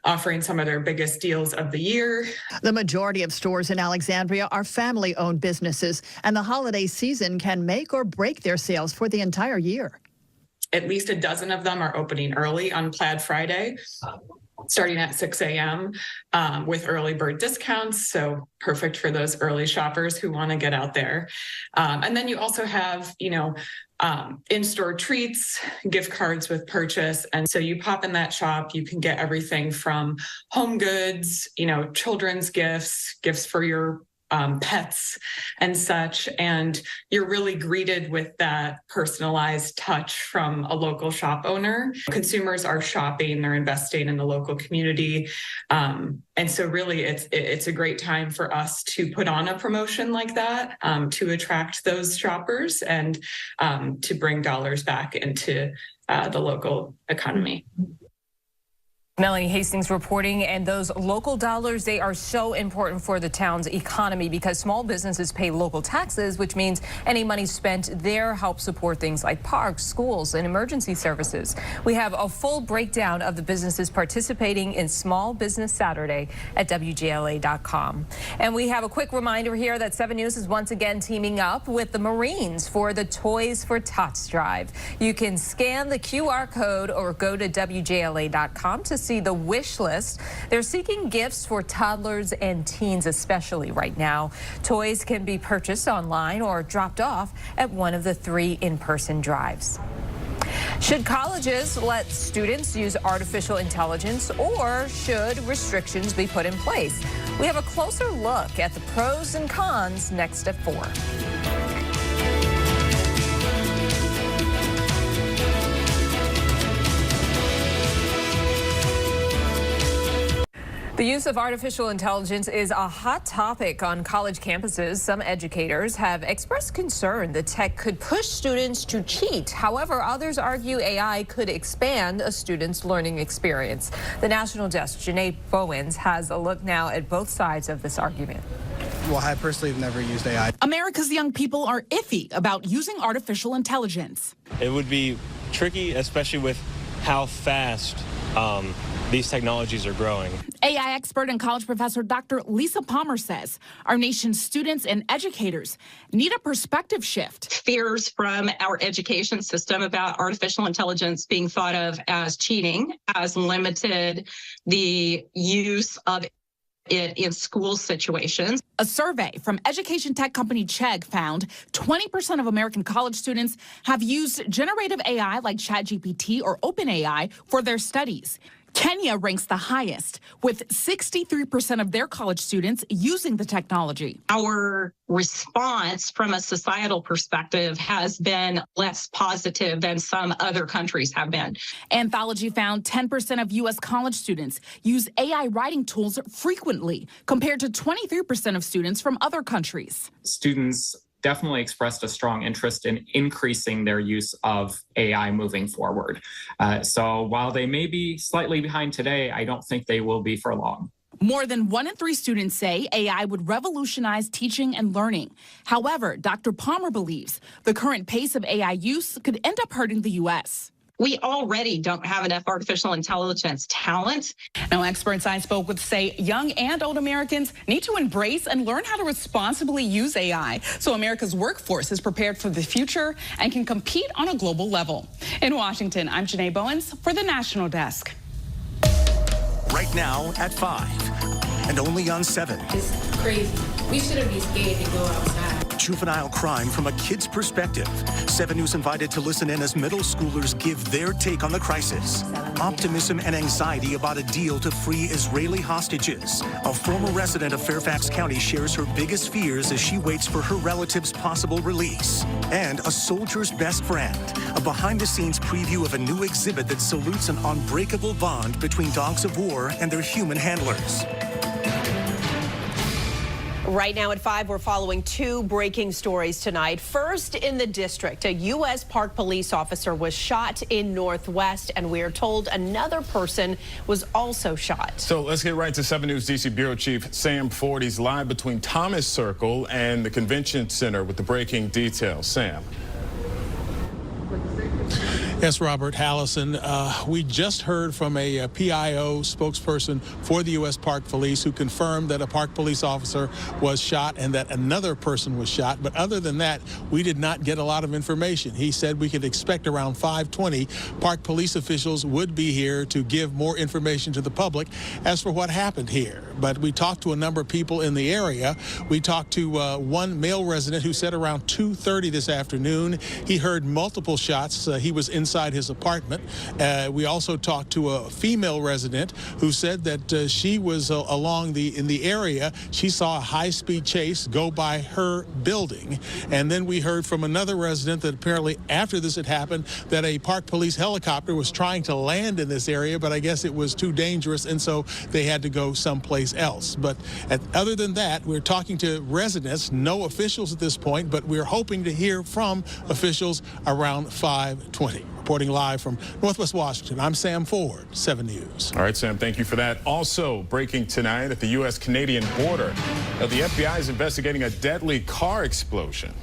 offering some of their biggest deals of the year. The majority of stores in Alexandria are family-owned businesses, and the holiday season can make or break their sales for the entire year. At least a dozen of them are opening early on Plaid Friday, starting at 6 a.m. With early bird discounts, so perfect for those early shoppers who want to get out there. And then you also have, in-store treats, gift cards with purchase. And so you pop in that shop, you can get everything from home goods, children's gifts, gifts for your pets and such. And you're really greeted with that personalized touch from a local shop owner. Consumers are shopping, they're investing in the local community. And so really it's a great time for us to put on a promotion like that to attract those shoppers and to bring dollars back into the local economy. Melanie Hastings reporting, and those local dollars, they are so important for the town's economy because small businesses pay local taxes, which means any money spent there helps support things like parks, schools, and emergency services. We have a full breakdown of the businesses participating in Small Business Saturday at WJLA.com. And we have a quick reminder here that 7 News is once again teaming up with the Marines for the Toys for Tots drive. You can scan the QR code or go to WJLA.com to see the wish list. They're seeking gifts for toddlers and teens, especially right now. Toys can be purchased online or dropped off at one of the 3 in-person drives. Should colleges let students use artificial intelligence, or should restrictions be put in place? We have a closer look at the pros and cons next at 4. The use of artificial intelligence is a hot topic on college campuses. Some educators have expressed concern the tech could push students to cheat. However, others argue AI could expand a student's learning experience. The National Desk, Janae Bowens, has a look now at both sides of this argument. Well, I personally have never used AI. America's young people are iffy about using artificial intelligence. It would be tricky, especially with how fast these technologies are growing. AI expert and college professor Dr. Lisa Palmer says our nation's students and educators need a perspective shift. Fears from our education system about artificial intelligence being thought of as cheating has limited the use of it in school situations. A survey from education tech company Chegg found 20% of American college students have used generative AI like ChatGPT or OpenAI for their studies. Kenya ranks the highest, with 63% of their college students using the technology. Our response from a societal perspective has been less positive than some other countries have been. Anthology found 10% of U.S. college students use AI writing tools frequently, compared to 23% of students from other countries. Students definitely expressed a strong interest in increasing their use of AI moving forward. So while they may be slightly behind today, I don't think they will be for long. More than 1 in 3 students say AI would revolutionize teaching and learning. However, Dr. Palmer believes the current pace of AI use could end up hurting the U.S. We already don't have enough artificial intelligence talent. Now, experts I spoke with say young and old Americans need to embrace and learn how to responsibly use AI so America's workforce is prepared for the future and can compete on a global level. In Washington, I'm Janae Bowens for the National Desk. Right now at 5 and only on 7. It's crazy. We shouldn't be scared to go outside. Juvenile crime from a kid's perspective. 7 News invited to listen in as middle schoolers give their take on the crisis. Optimism and anxiety about a deal to free Israeli hostages. A former resident of Fairfax County shares her biggest fears as she waits for her relative's possible release. And a soldier's best friend. A behind-the-scenes preview of a new exhibit that salutes an unbreakable bond between dogs of war and their human handlers. Right now at 5, we're following 2 breaking stories tonight. First, in the district, a U.S. Park police officer was shot in Northwest, and we are told another person was also shot. So let's get right to 7 News D.C. Bureau Chief Sam Ford. He's live between Thomas Circle and the Convention Center with the breaking details. Sam. Yes, Robert Hallison. We just heard from a PIO spokesperson for the U.S. Park Police who confirmed that a park police officer was shot and that another person was shot. But other than that, we did not get a lot of information. He said we could expect around 5:20 park police officials would be here to give more information to the public as for what happened here. But we talked to a number of people in the area. We talked to one male resident who said around 2:30 this afternoon he heard multiple shots. He was inside his apartment. We also talked to a female resident who said that she was in the area. She saw a high-speed chase go by her building. And then we heard from another resident that apparently after this had happened that a park police helicopter was trying to land in this area, but I guess it was too dangerous, and so they had to go someplace else. But other than that, we're talking to residents, no officials at this point, but we're hoping to hear from officials around 5:20. Reporting live from Northwest Washington, I'm Sam Ford, 7 News. All right, Sam, thank you for that. Also breaking tonight at the U.S.-Canadian border, the FBI is investigating a deadly car explosion.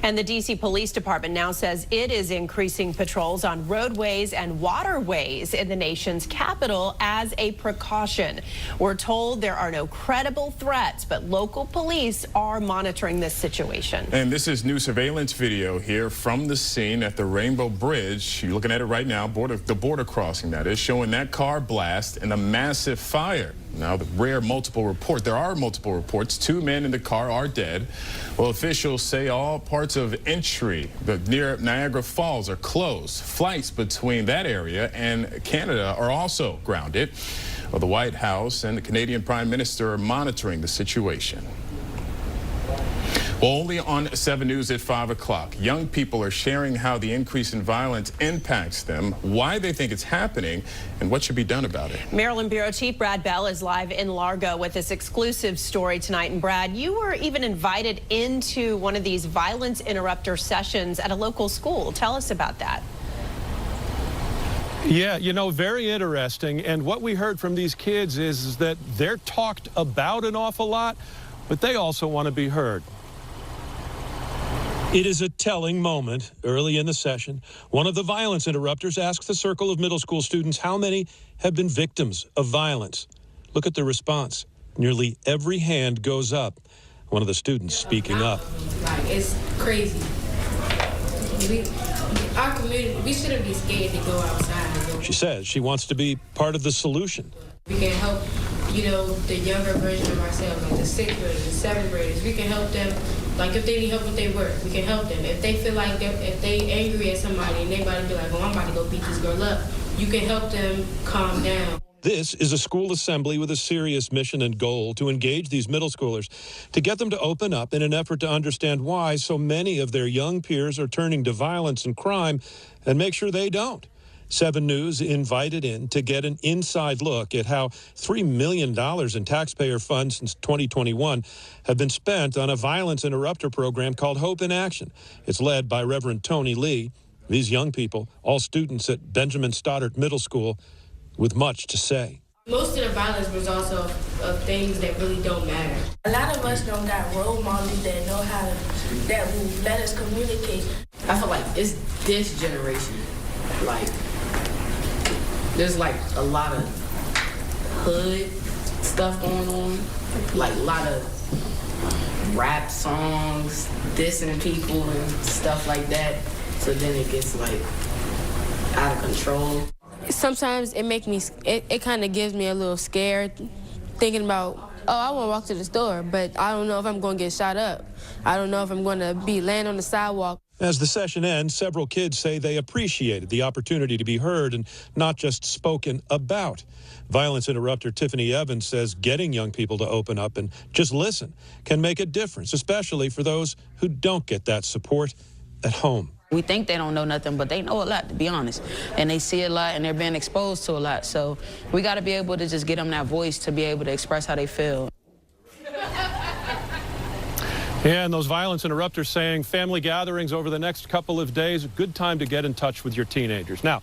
And the D.C. Police Department now says it is increasing patrols on roadways and waterways in the nation's capital as a precaution. We're told there are no credible threats, but local police are monitoring this situation. And this is new surveillance video here from the scene at the Rainbow Bridge. You're looking at it right now, the border crossing that is, showing that car blast and a massive fire. Now, there are multiple reports. 2 men in the car are dead. Well, officials say all parts of entry near Niagara Falls are closed. Flights between that area and Canada are also grounded. Well, the White House and the Canadian Prime Minister are monitoring the situation. Well, only on 7 News at 5 o'clock. Young people are sharing how the increase in violence impacts them, why they think it's happening, and what should be done about it. Maryland Bureau Chief Brad Bell is live in Largo with this exclusive story tonight. And Brad, you were even invited into one of these violence interrupter sessions at a local school. Tell us about that. Yeah, you know, very interesting. And what we heard from these kids is that they're talked about an awful lot, but they also want to be heard. It is a telling moment early in the session. One of the violence interrupters asks the circle of middle school students how many have been victims of violence. Look at the response. Nearly every hand goes up. One of the students speaking up. Like, it's crazy. Our community, we shouldn't be scared to go outside. She says she wants to be part of the solution. We can help, the younger version of ourselves, like the 6th graders, the 7th graders. We can help them. Like, if they need help with their work, we can help them. If they feel like if they angry at somebody and they about to be like, I'm about to go beat this girl up, you can help them calm down. This is a school assembly with a serious mission and goal to engage these middle schoolers, to get them to open up in an effort to understand why so many of their young peers are turning to violence and crime and make sure they don't. 7 News invited in to get an inside look at how $3 million in taxpayer funds since 2021 have been spent on a violence interrupter program called Hope in Action. It's led by Reverend Tony Lee. These young people, all students at Benjamin Stoddard Middle School, with much to say. Most of the violence results of things that really don't matter. A lot of us don't got role models that know that will let us communicate. I feel like it's this generation, like, there's like a lot of hood stuff going on, like a lot of rap songs, dissing people and stuff like that. So then it gets like out of control. Sometimes it kind of gives me a little scared, thinking about, oh, I want to walk to the store, but I don't know if I'm going to get shot up. I don't know if I'm going to be laying on the sidewalk. As the session ends, several kids say they appreciated the opportunity to be heard and not just spoken about. Violence interrupter Tiffany Evans says getting young people to open up and just listen can make a difference, especially for those who don't get that support at home. We think they don't know nothing, but they know a lot, to be honest. And they see a lot, and they're being exposed to a lot. So we got to be able to just get them that voice to be able to express how they feel. Yeah, and those violence interrupters saying family gatherings over the next couple of days, a good time to get in touch with your teenagers. Now,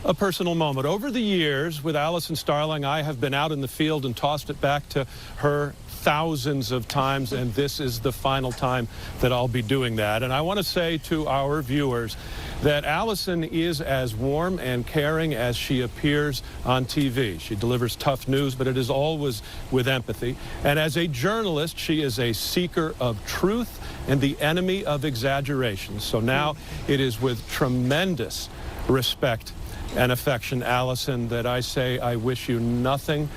a personal moment. Over the years with Allison Starling, I have been out in the field and tossed it back to her thousands of times, and this is the final time that I'll be doing that. And I want to say to our viewers that Allison is as warm and caring as she appears on TV. She delivers tough news, but it is always with empathy. And as a journalist, she is a seeker of truth and the enemy of exaggeration. So now it is with tremendous respect and affection, Allison, that I say I wish you nothing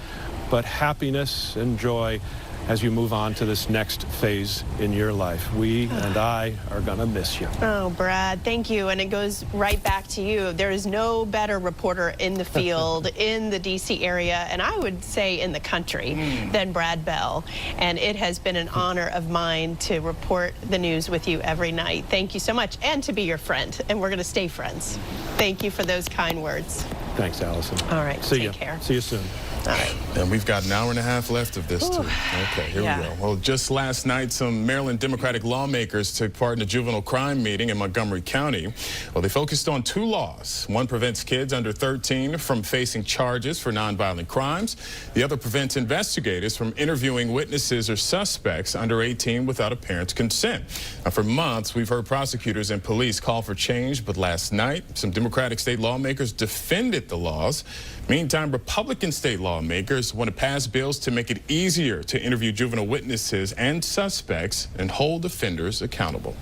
but happiness and joy as you move on to this next phase in your life. We and I are going to miss you. Oh, Brad, thank you. And it goes right back to you. There is no better reporter in the field, in the D.C. area, and I would say in the country, than Brad Bell. And it has been an honor of mine to report the news with you every night. Thank you so much, and to be your friend. And we're going to stay friends. Thank you for those kind words. Thanks, Allison. All right, take care. See you soon. All right. And we've got an hour and a half left of this, too. Okay, here we go. Well, just last night, some Maryland Democratic lawmakers took part in a juvenile crime meeting in Montgomery County. Well, they focused on two laws. One prevents kids under 13 from facing charges for nonviolent crimes. The other prevents investigators from interviewing witnesses or suspects under 18 without a parent's consent. Now, for months, we've heard prosecutors and police call for change, but last night, some Democratic state lawmakers defended the laws. Meantime, Republican state lawmakers want to pass bills to make it easier to interview juvenile witnesses and suspects and hold offenders accountable.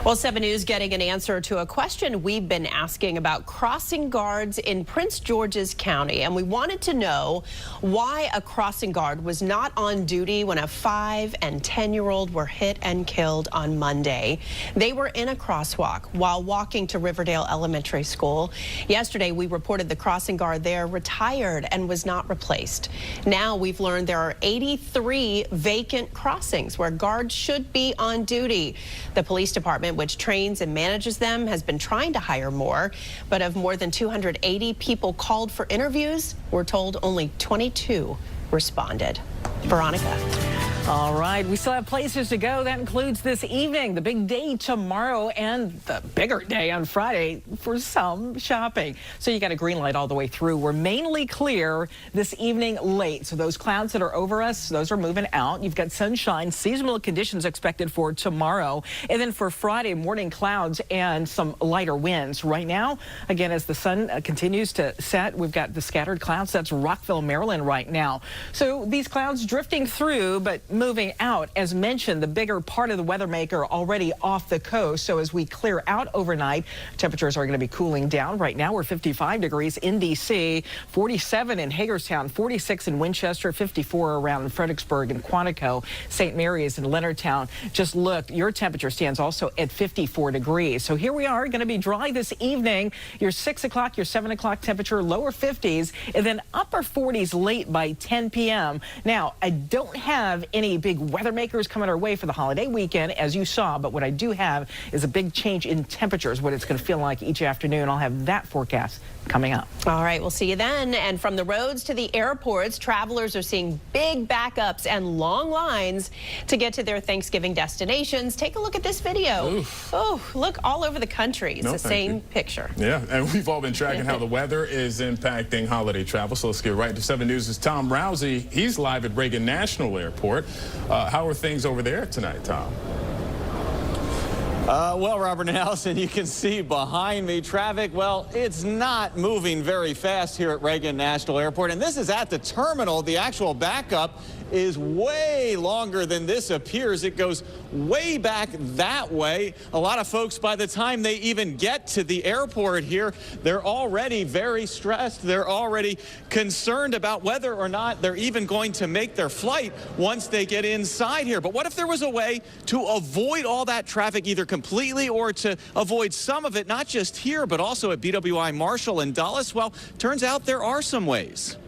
Well, 7 News getting an answer to a question we've been asking about crossing guards in Prince George's County. And we wanted to know why a crossing guard was not on duty when a 5- and 10-year-old were hit and killed on Monday. They were in a crosswalk while walking to Riverdale Elementary School. Yesterday, we reported the crossing guard there retired and was not replaced. Now we've learned there are 83 vacant crossings where guards should be on duty. The police department, which trains and manages them, has been trying to hire more, but of more than 280 people called for interviews, we're told only 22 responded. Veronica. All right, we still have places to go. That includes this evening, the big day tomorrow, and the bigger day on Friday for some shopping. So you got a green light all the way through. We're mainly clear this evening late. So those clouds that are over us, those are moving out. You've got sunshine, seasonal conditions expected for tomorrow. And then for Friday, morning clouds and some lighter winds. Right now, again, as the sun continues to set, we've got the scattered clouds. That's Rockville, Maryland right now. So these clouds drifting through, but moving out. As mentioned, the bigger part of the weather maker already off the coast. So as we clear out overnight, temperatures are going to be cooling down. Right now, we're 55 degrees in D.C., 47 in Hagerstown, 46 in Winchester, 54 around Fredericksburg and Quantico, St. Mary's and Leonardtown. Just look, your temperature stands also at 54 degrees. So here we are, going to be dry this evening. Your 6 o'clock, your 7 o'clock temperature, lower 50s, and then upper 40s late by 10 p.m. Now, I don't have any big weather makers coming our way for the holiday weekend, as you saw, but what I do have is a big change in temperatures, what it's going to feel like each afternoon. I'll have that forecast coming up. All right, we'll see you then. And from the roads to the airports, travelers are seeing big backups and long lines to get to their Thanksgiving destinations. Take a look at this video. Oof. Oh, look all over the country. It's the same picture. Yeah, and we've all been tracking how the weather is impacting holiday travel. So let's get right to 7 News' Tom Rousey. He's live at Reagan National Airport. How are things over there tonight, Tom? Well, Robert and Allison, you can see behind me traffic. Well, it's not moving very fast here at Reagan National Airport. And this is at the terminal. The actual backup is way longer than this appears. It goes way back that way. A lot of folks, by the time they even get to the airport here, they're already very stressed. They're already concerned about whether or not they're even going to make their flight once they get inside here. But what if there was a way to avoid all that traffic, either completely or to avoid some of it, not just here, but also at BWI Marshall and Dulles? Well, turns out there are some ways.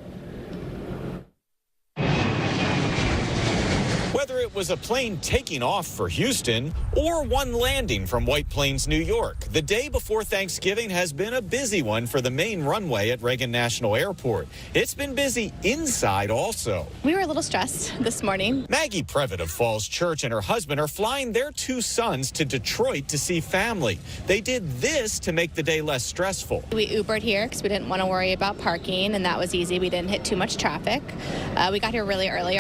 Whether it was a plane taking off for Houston or one landing from White Plains, New York, the day before Thanksgiving has been a busy one for the main runway at Reagan National Airport. It's been busy inside also. We were a little stressed this morning. Maggie Previtt of Falls Church and her husband are flying their 2 sons to Detroit to see family. They did this to make the day less stressful. We Ubered here because we didn't want to worry about parking, and that was easy. We didn't hit too much traffic. We got here really early.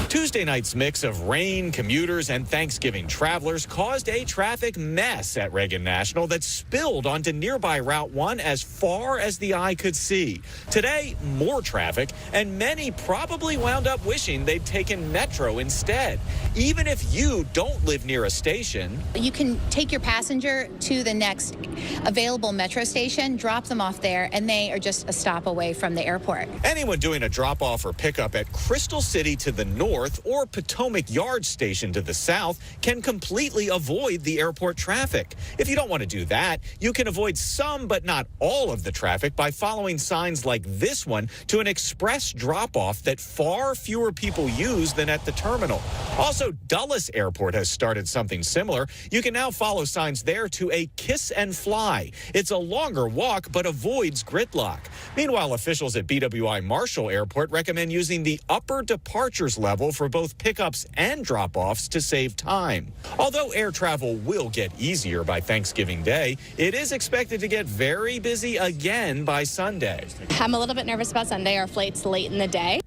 Tuesday night's mix of rain, commuters, and Thanksgiving travelers caused a traffic mess at Reagan National that spilled onto nearby Route 1 as far as the eye could see. Today, more traffic, and many probably wound up wishing they'd taken Metro instead. Even if you don't live near a station, you can take your passenger to the next available Metro station, drop them off there, and they are just a stop away from the airport. Anyone doing a drop-off or pickup at Crystal City to the north or Potomac Yard Station to the south can completely avoid the airport traffic. If you don't want to do that, you can avoid some but not all of the traffic by following signs like this one to an express drop-off that far fewer people use than at the terminal. Also, Dulles Airport has started something similar. You can now follow signs there to a kiss and fly. It's a longer walk but avoids gridlock. Meanwhile, officials at BWI Marshall Airport recommend using the upper departures level for both pickups and drop-offs to save time. Although air travel will get easier by Thanksgiving Day, it is expected to get very busy again by Sunday. I'm a little bit nervous about Sunday. Our flight's late in the day.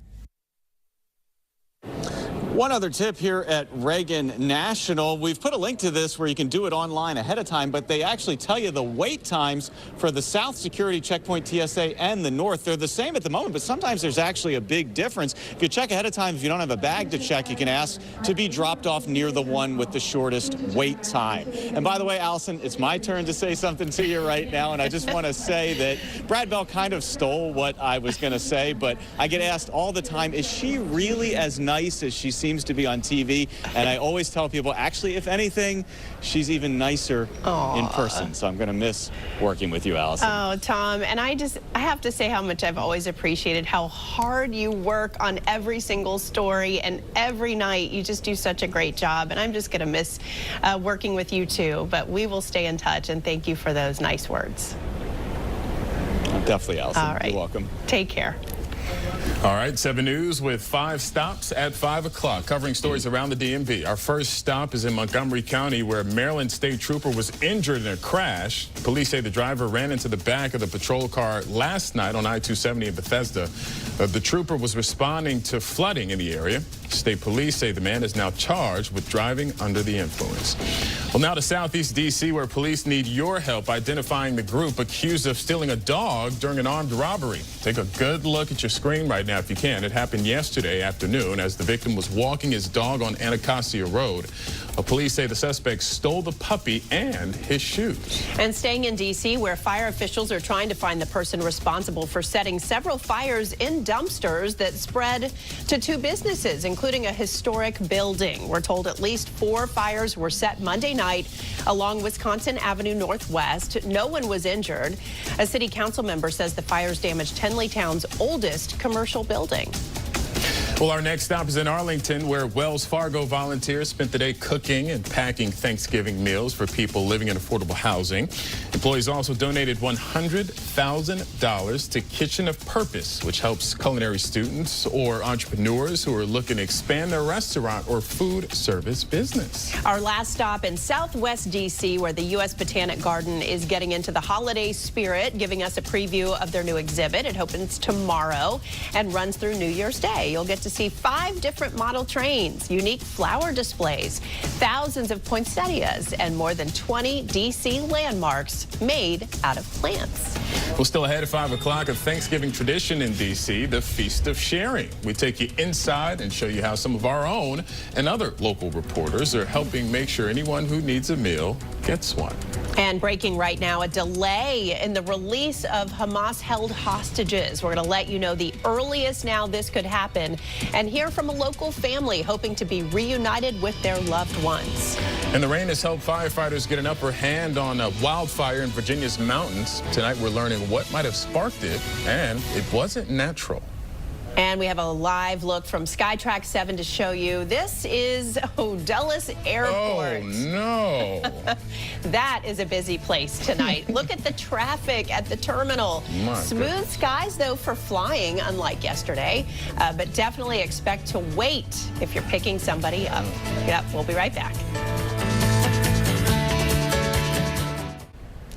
One other tip here at Reagan National, we've put a link to this where you can do it online ahead of time, but they actually tell you the wait times for the South Security Checkpoint TSA and the North. They're the same at the moment, but sometimes there's actually a big difference. If you check ahead of time, if you don't have a bag to check, you can ask to be dropped off near the one with the shortest wait time. And by the way, Allison, it's my turn to say something to you right now, and I just want to say that Brad Bell kind of stole what I was going to say, but I get asked all the time, is she really as nice as she seems to be on TV? And I always tell people, actually, if anything, she's even nicer in person. So I'm going to miss working with you, Allison. Oh, Tom, and I have to say how much I've always appreciated how hard you work on every single story, and every night you just do such a great job. And I'm just going to miss working with you too, but we will stay in touch, and thank you for those nice words. Definitely, Allison. All right. You're welcome. Take care. All right, 7 News with 5 stops at 5 o'clock, covering stories around the DMV. Our first stop is in Montgomery County, where a Maryland state trooper was injured in a crash. Police say the driver ran into the back of the patrol car last night on I-270 in Bethesda. The trooper was responding to flooding in the area. State police say the man is now charged with driving under the influence. Well, now to Southeast D.C., where police need your help identifying the group accused of stealing a dog during an armed robbery. Take a good look at your screen right now if you can. It happened yesterday afternoon as the victim was walking his dog on Anacostia Road. Police say the suspect stole the puppy and his shoes. And staying in D.C., where fire officials are trying to find the person responsible for setting several fires in dumpsters that spread to 2 businesses, including a historic building. We're told at least 4 fires were set Monday night along Wisconsin Avenue Northwest. No one was injured. A city council member says the fires damaged Tenleytown's oldest commercial building. Well, our next stop is in Arlington, where Wells Fargo volunteers spent the day cooking and packing Thanksgiving meals for people living in affordable housing. Employees also donated $100,000 to Kitchen of Purpose, which helps culinary students or entrepreneurs who are looking to expand their restaurant or food service business. Our last stop in Southwest D.C., where the U.S. Botanic Garden is getting into the holiday spirit, giving us a preview of their new exhibit. It opens tomorrow and runs through New Year's Day. You'll get to to see 5 different model trains, unique flower displays, thousands of poinsettias, and more than 20 D.C. landmarks made out of plants. Well, still ahead at 5 o'clock, a Thanksgiving tradition in D.C., the Feast of Sharing. We take you inside and show you how some of our own and other local reporters are helping make sure anyone who needs a meal gets one. And breaking right now, a delay in the release of Hamas-held hostages. We're going to let you know the earliest now this could happen and hear from a local family hoping to be reunited with their loved ones. And the rain has helped firefighters get an upper hand on a wildfire in Virginia's mountains. Tonight, we're learning what might have sparked it, and it wasn't natural. And we have a live look from Skytrack 7 to show you. This is Dulles Airport. Oh, no. That is a busy place tonight. Look at the traffic at the terminal. Smooth skies, though, for flying, unlike yesterday. But definitely expect to wait if you're picking somebody up. Yep, we'll be right back.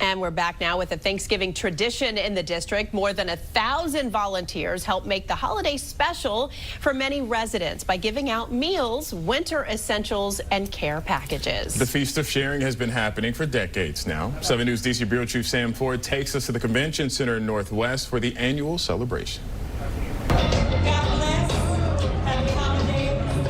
And we're back now with a Thanksgiving tradition in the district. More than 1,000 volunteers help make the holiday special for many residents by giving out meals, winter essentials, and care packages. The Feast of Sharing has been happening for decades now. 7 News DC Bureau Chief Sam Ford takes us to the Convention Center in Northwest for the annual celebration.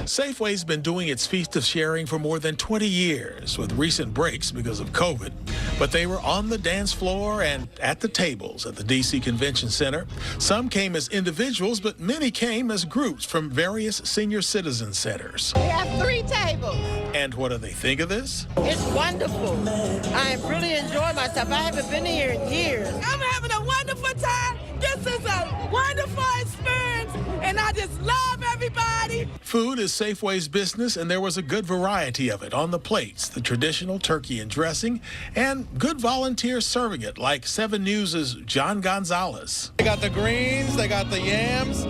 Safeway's been doing its Feast of Sharing for more than 20 years, with recent breaks because of COVID. But they were on the dance floor and at the tables at the D.C. Convention Center. Some came as individuals, but many came as groups from various senior citizen centers. We have 3 tables. And what do they think of this? It's wonderful. I really enjoy myself. I haven't been here in years. I'm having a wonderful time. This is a wonderful experience, and I just love everybody. Food is Safeway's business, and there was a good variety of it on the plates, the traditional turkey and dressing, and good volunteers serving it, like 7 News' John Gonzalez. They got the greens, they got the yams.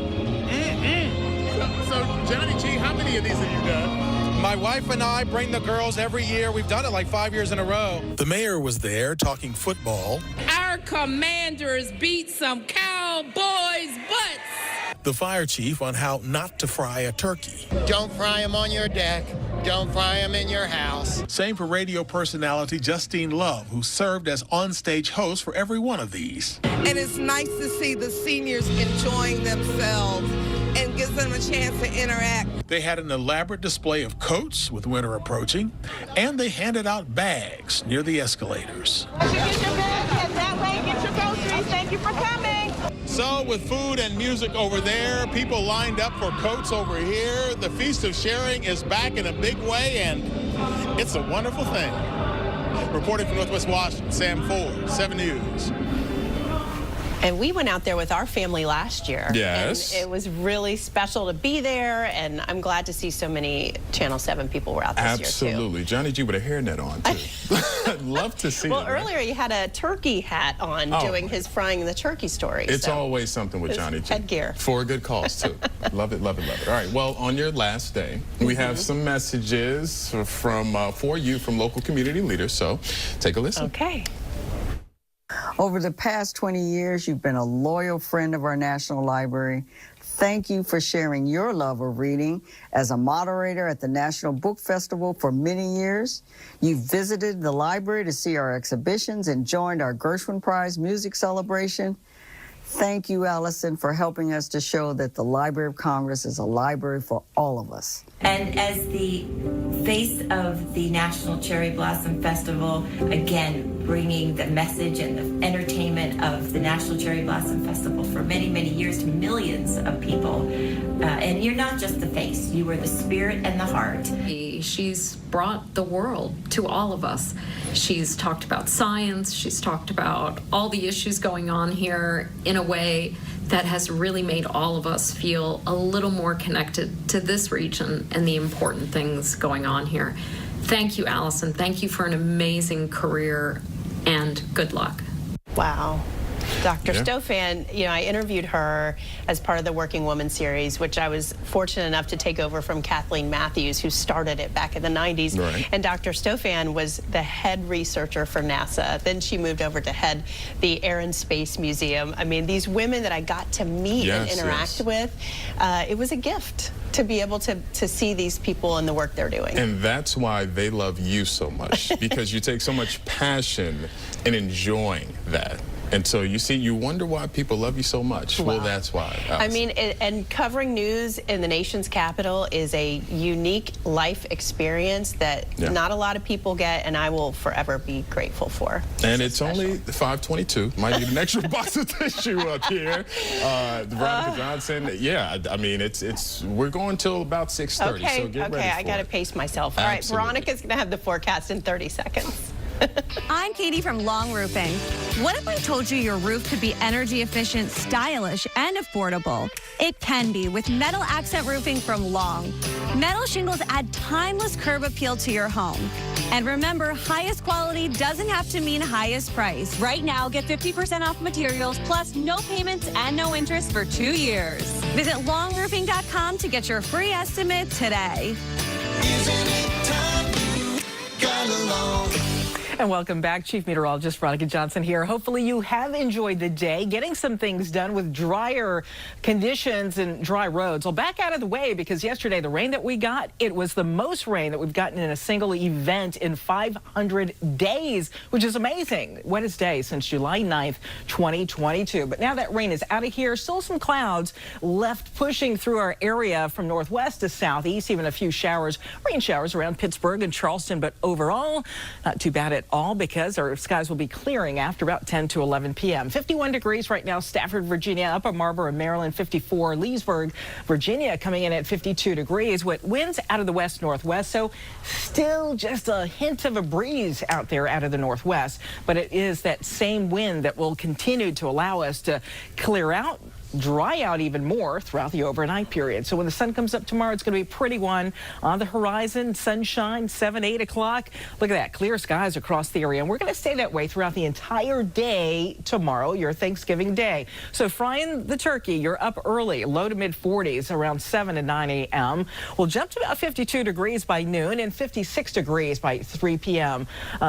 So, Johnny G, how many of these have you done? My wife and I bring the girls every year. We've done it like 5 years in a row. The mayor was there talking football. Our Commanders beat some Cowboys' butts. The fire chief on how not to fry a turkey. Don't fry them on your deck. Don't fry them in your house. Same for radio personality Justine Love, who served as onstage host for every one of these. And it's nice to see the seniors enjoying themselves and gives them a chance to interact. They had an elaborate display of coats with winter approaching, and they handed out bags near the escalators. Get your bags, head that way, get your groceries. Thank you for coming. So with food and music over there, people lined up for coats over here. The Feast of Sharing is back in a big way, and it's a wonderful thing. Reporting from Northwest Washington, Sam Ford, 7 News. And we went out there with our family last year. Yes. And it was really special to be there, and I'm glad to see so many Channel 7 people were out this year, too. Absolutely. Johnny G with a hairnet on, too. I'd love to see well, that. earlier he had a turkey hat on doing his frying the turkey story. It's so always something with his Johnny G. headgear. For a good cause, too. Love it, love it, love it. All right, well, on your last day, we have some messages for you from local community leaders, so take a listen. Okay. Over the past 20 years, you've been a loyal friend of our National Library. Thank you for sharing your love of reading as a moderator at the National Book Festival for many years. You've visited the library to see our exhibitions and joined our Gershwin Prize Music Celebration. Thank you, Allison, for helping us to show that the Library of Congress is a library for all of us. And as the face of the National Cherry Blossom Festival, again, bringing the message and the entertainment of the National Cherry Blossom Festival for many, many years to millions of people. And you're not just the face, you are the spirit and the heart. She's brought the world to all of us. She's talked about science, she's talked about all the issues going on here in a way that has really made all of us feel a little more connected to this region and the important things going on here. Thank you, Allison. Thank you for an amazing career, and good luck. Wow. Dr. Stofan, I interviewed her as part of the Working Woman series, which I was fortunate enough to take over from Kathleen Matthews, who started it back in the 90s. Right. And Dr. Stofan was the head researcher for NASA. Then she moved over to head the Air and Space Museum. I mean, these women that I got to meet and interact with, it was a gift to be able to see these people and the work they're doing. And that's why they love you so much, because you take so much passion in enjoying that. And so you wonder why people love you so much. Well, that's why. I mean, and covering news in the nation's capital is a unique life experience that not a lot of people get, and I will forever be grateful for. And it's only 5:22. Might need an extra box of tissue up here. Veronica Johnson, I mean, we're going till about 6:30. Okay, so get ready for I got to pace myself. All right, Veronica's going to have the forecast in 30 seconds. I'm Katie from Long Roofing. What if I told you your roof could be energy efficient, stylish, and affordable? It can be with metal accent roofing from Long. Metal shingles add timeless curb appeal to your home. And remember, highest quality doesn't have to mean highest price. Right now, get 50% off materials, plus no payments and no interest for 2 years. Visit longroofing.com to get your free estimate today. Isn't it time you got along? And welcome back. Chief Meteorologist Veronica Johnson here. Hopefully you have enjoyed the day, getting some things done with drier conditions and dry roads. Well, back out of the way, because yesterday the rain that we got, it was the most rain that we've gotten in a single event in 500 days, which is amazing. Wettest day since July 9th, 2022. But now that rain is out of here, still some clouds left pushing through our area from northwest to southeast, even a few showers, rain showers around Pittsburgh and Charleston, but overall, not too bad at all, because our skies will be clearing after about 10 to 11 p.m. 51 degrees right now, Stafford, Virginia, Upper Marlboro, Maryland, 54. Leesburg, Virginia coming in at 52 degrees with winds out of the west-northwest. So still just a hint of a breeze out there out of the northwest. But it is that same wind that will continue to allow us to clear out, dry out even more throughout the overnight period. So when the sun comes up tomorrow, it's going to be a pretty one on the horizon. Sunshine, 7, 8 o'clock. Look at that. Clear skies across the area. And we're going to stay that way throughout the entire day tomorrow, your Thanksgiving day. So frying the turkey, you're up early, low to mid 40s around 7 and 9 a.m. We'll jump to about 52 degrees by noon and 56 degrees by 3 p.m.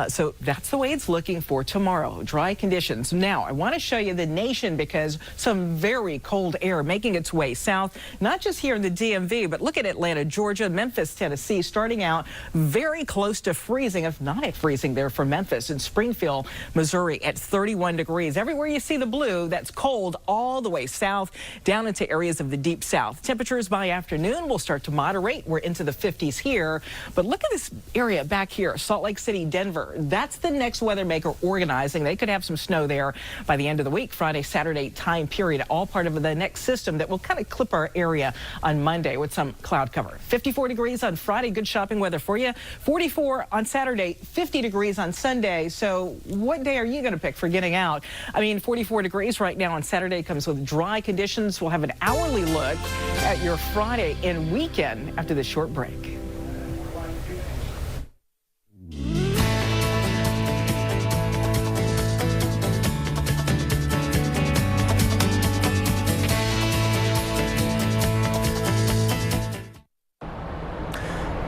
So that's the way it's looking for tomorrow. Dry conditions. Now, I want to show you the nation, because some very cold air making its way south, not just here in the DMV, but look at Atlanta, Georgia, Memphis, Tennessee, starting out very close to freezing, if not at freezing there for Memphis, and Springfield, Missouri at 31 degrees. Everywhere you see the blue, that's cold all the way south down into areas of the deep south. Temperatures by afternoon will start to moderate. We're into the 50s here, but look at this area back here, Salt Lake City, Denver. That's the next weather maker organizing. They could have some snow there by the end of the week, Friday, Saturday time period, all part of the next system that will kind of clip our area on Monday with some cloud cover. 54 degrees on Friday, good shopping weather for you. 44 on Saturday, 50 degrees on Sunday. So what day are you going to pick for getting out? I mean, 44 degrees right now on Saturday comes with dry conditions. We'll have an hourly look at your Friday and weekend after this short break.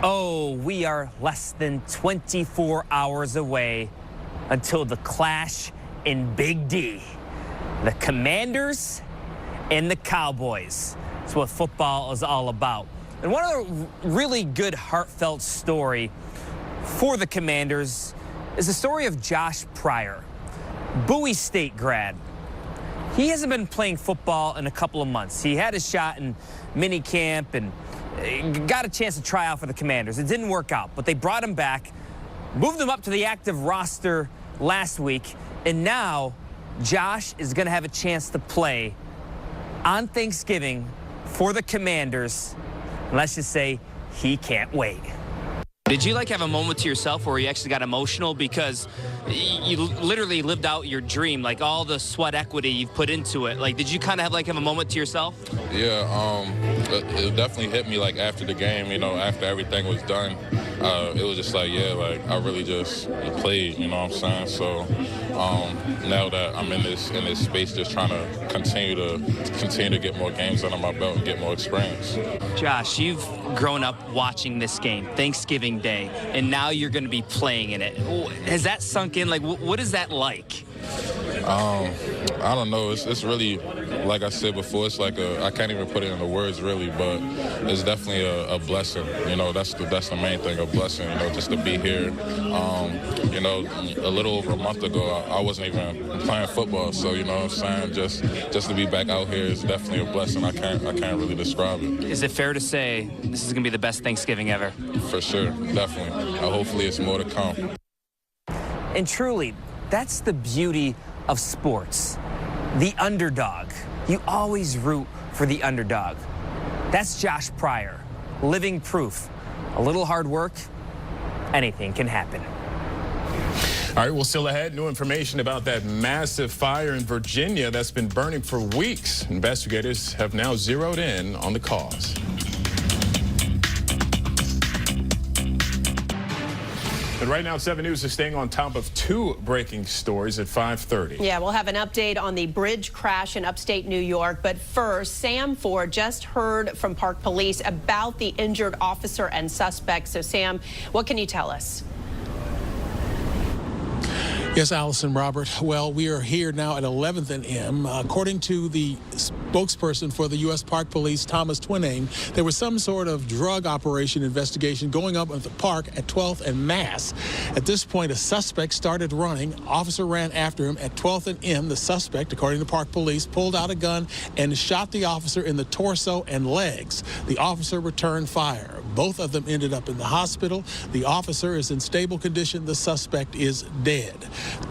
Oh, we are less than 24 hours away until the clash in Big D. The Commanders and the Cowboys. That's what football is all about. And one other really good heartfelt story for the Commanders is the story of Josh Pryor, Bowie State grad. He hasn't been playing football in a couple of months. He had a shot in minicamp and got a chance to try out for the Commanders. It didn't work out, but they brought him back, moved him up to the active roster last week, and now Josh is going to have a chance to play on Thanksgiving for the Commanders. Let's just say he can't wait. Did you have a moment to yourself where you actually got emotional because you literally lived out your dream, all the sweat equity you've put into it? Did you kind of have a moment to yourself? It definitely hit me like after the game, you know, after everything was done. It was just like, like I really just played, you know what I'm saying? So now that I'm in this space, just trying to continue to get more games under my belt and get more experience. Josh, you've grown up watching this game, Thanksgiving Day, and now you're going to be playing in it. Has that sunk in? Like, what is that like? I don't know. It's really, like I said before, it's like I can't even put it into words really, but it's definitely a blessing. You know, that's the main thing, a blessing. You know, just to be here. You know, a little over a month ago, I wasn't even playing football. So you know what I'm saying, just to be back out here is definitely a blessing. I can't really describe it. Is it fair to say this is gonna be the best Thanksgiving ever? For sure, definitely. Hopefully, it's more to come. And truly, that's the beauty of sports. The underdog. You always root for the underdog. That's Josh Pryor, living proof. A little hard work, anything can happen. All right, well, still ahead, new information about that massive fire in Virginia that's been burning for weeks. Investigators have now zeroed in on the cause. But right now, 7 News is staying on top of 2 breaking stories at 5:30. Yeah, we'll have an update on the bridge crash in upstate New York. But first, Sam Ford just heard from Park Police about the injured officer and suspect. So, Sam, what can you tell us? Yes, Allison, Robert. Well, we are here now at 11th and M. According to the spokesperson for the U.S. Park Police, Thomas Twinning, there was some sort of drug operation investigation going up at the park at 12th and Mass. At this point, a suspect started running. Officer ran after him at 12th and M. The suspect, according to Park Police, pulled out a gun and shot the officer in the torso and legs. The officer returned fire. Both of them ended up in the hospital. The officer is in stable condition. The suspect is dead.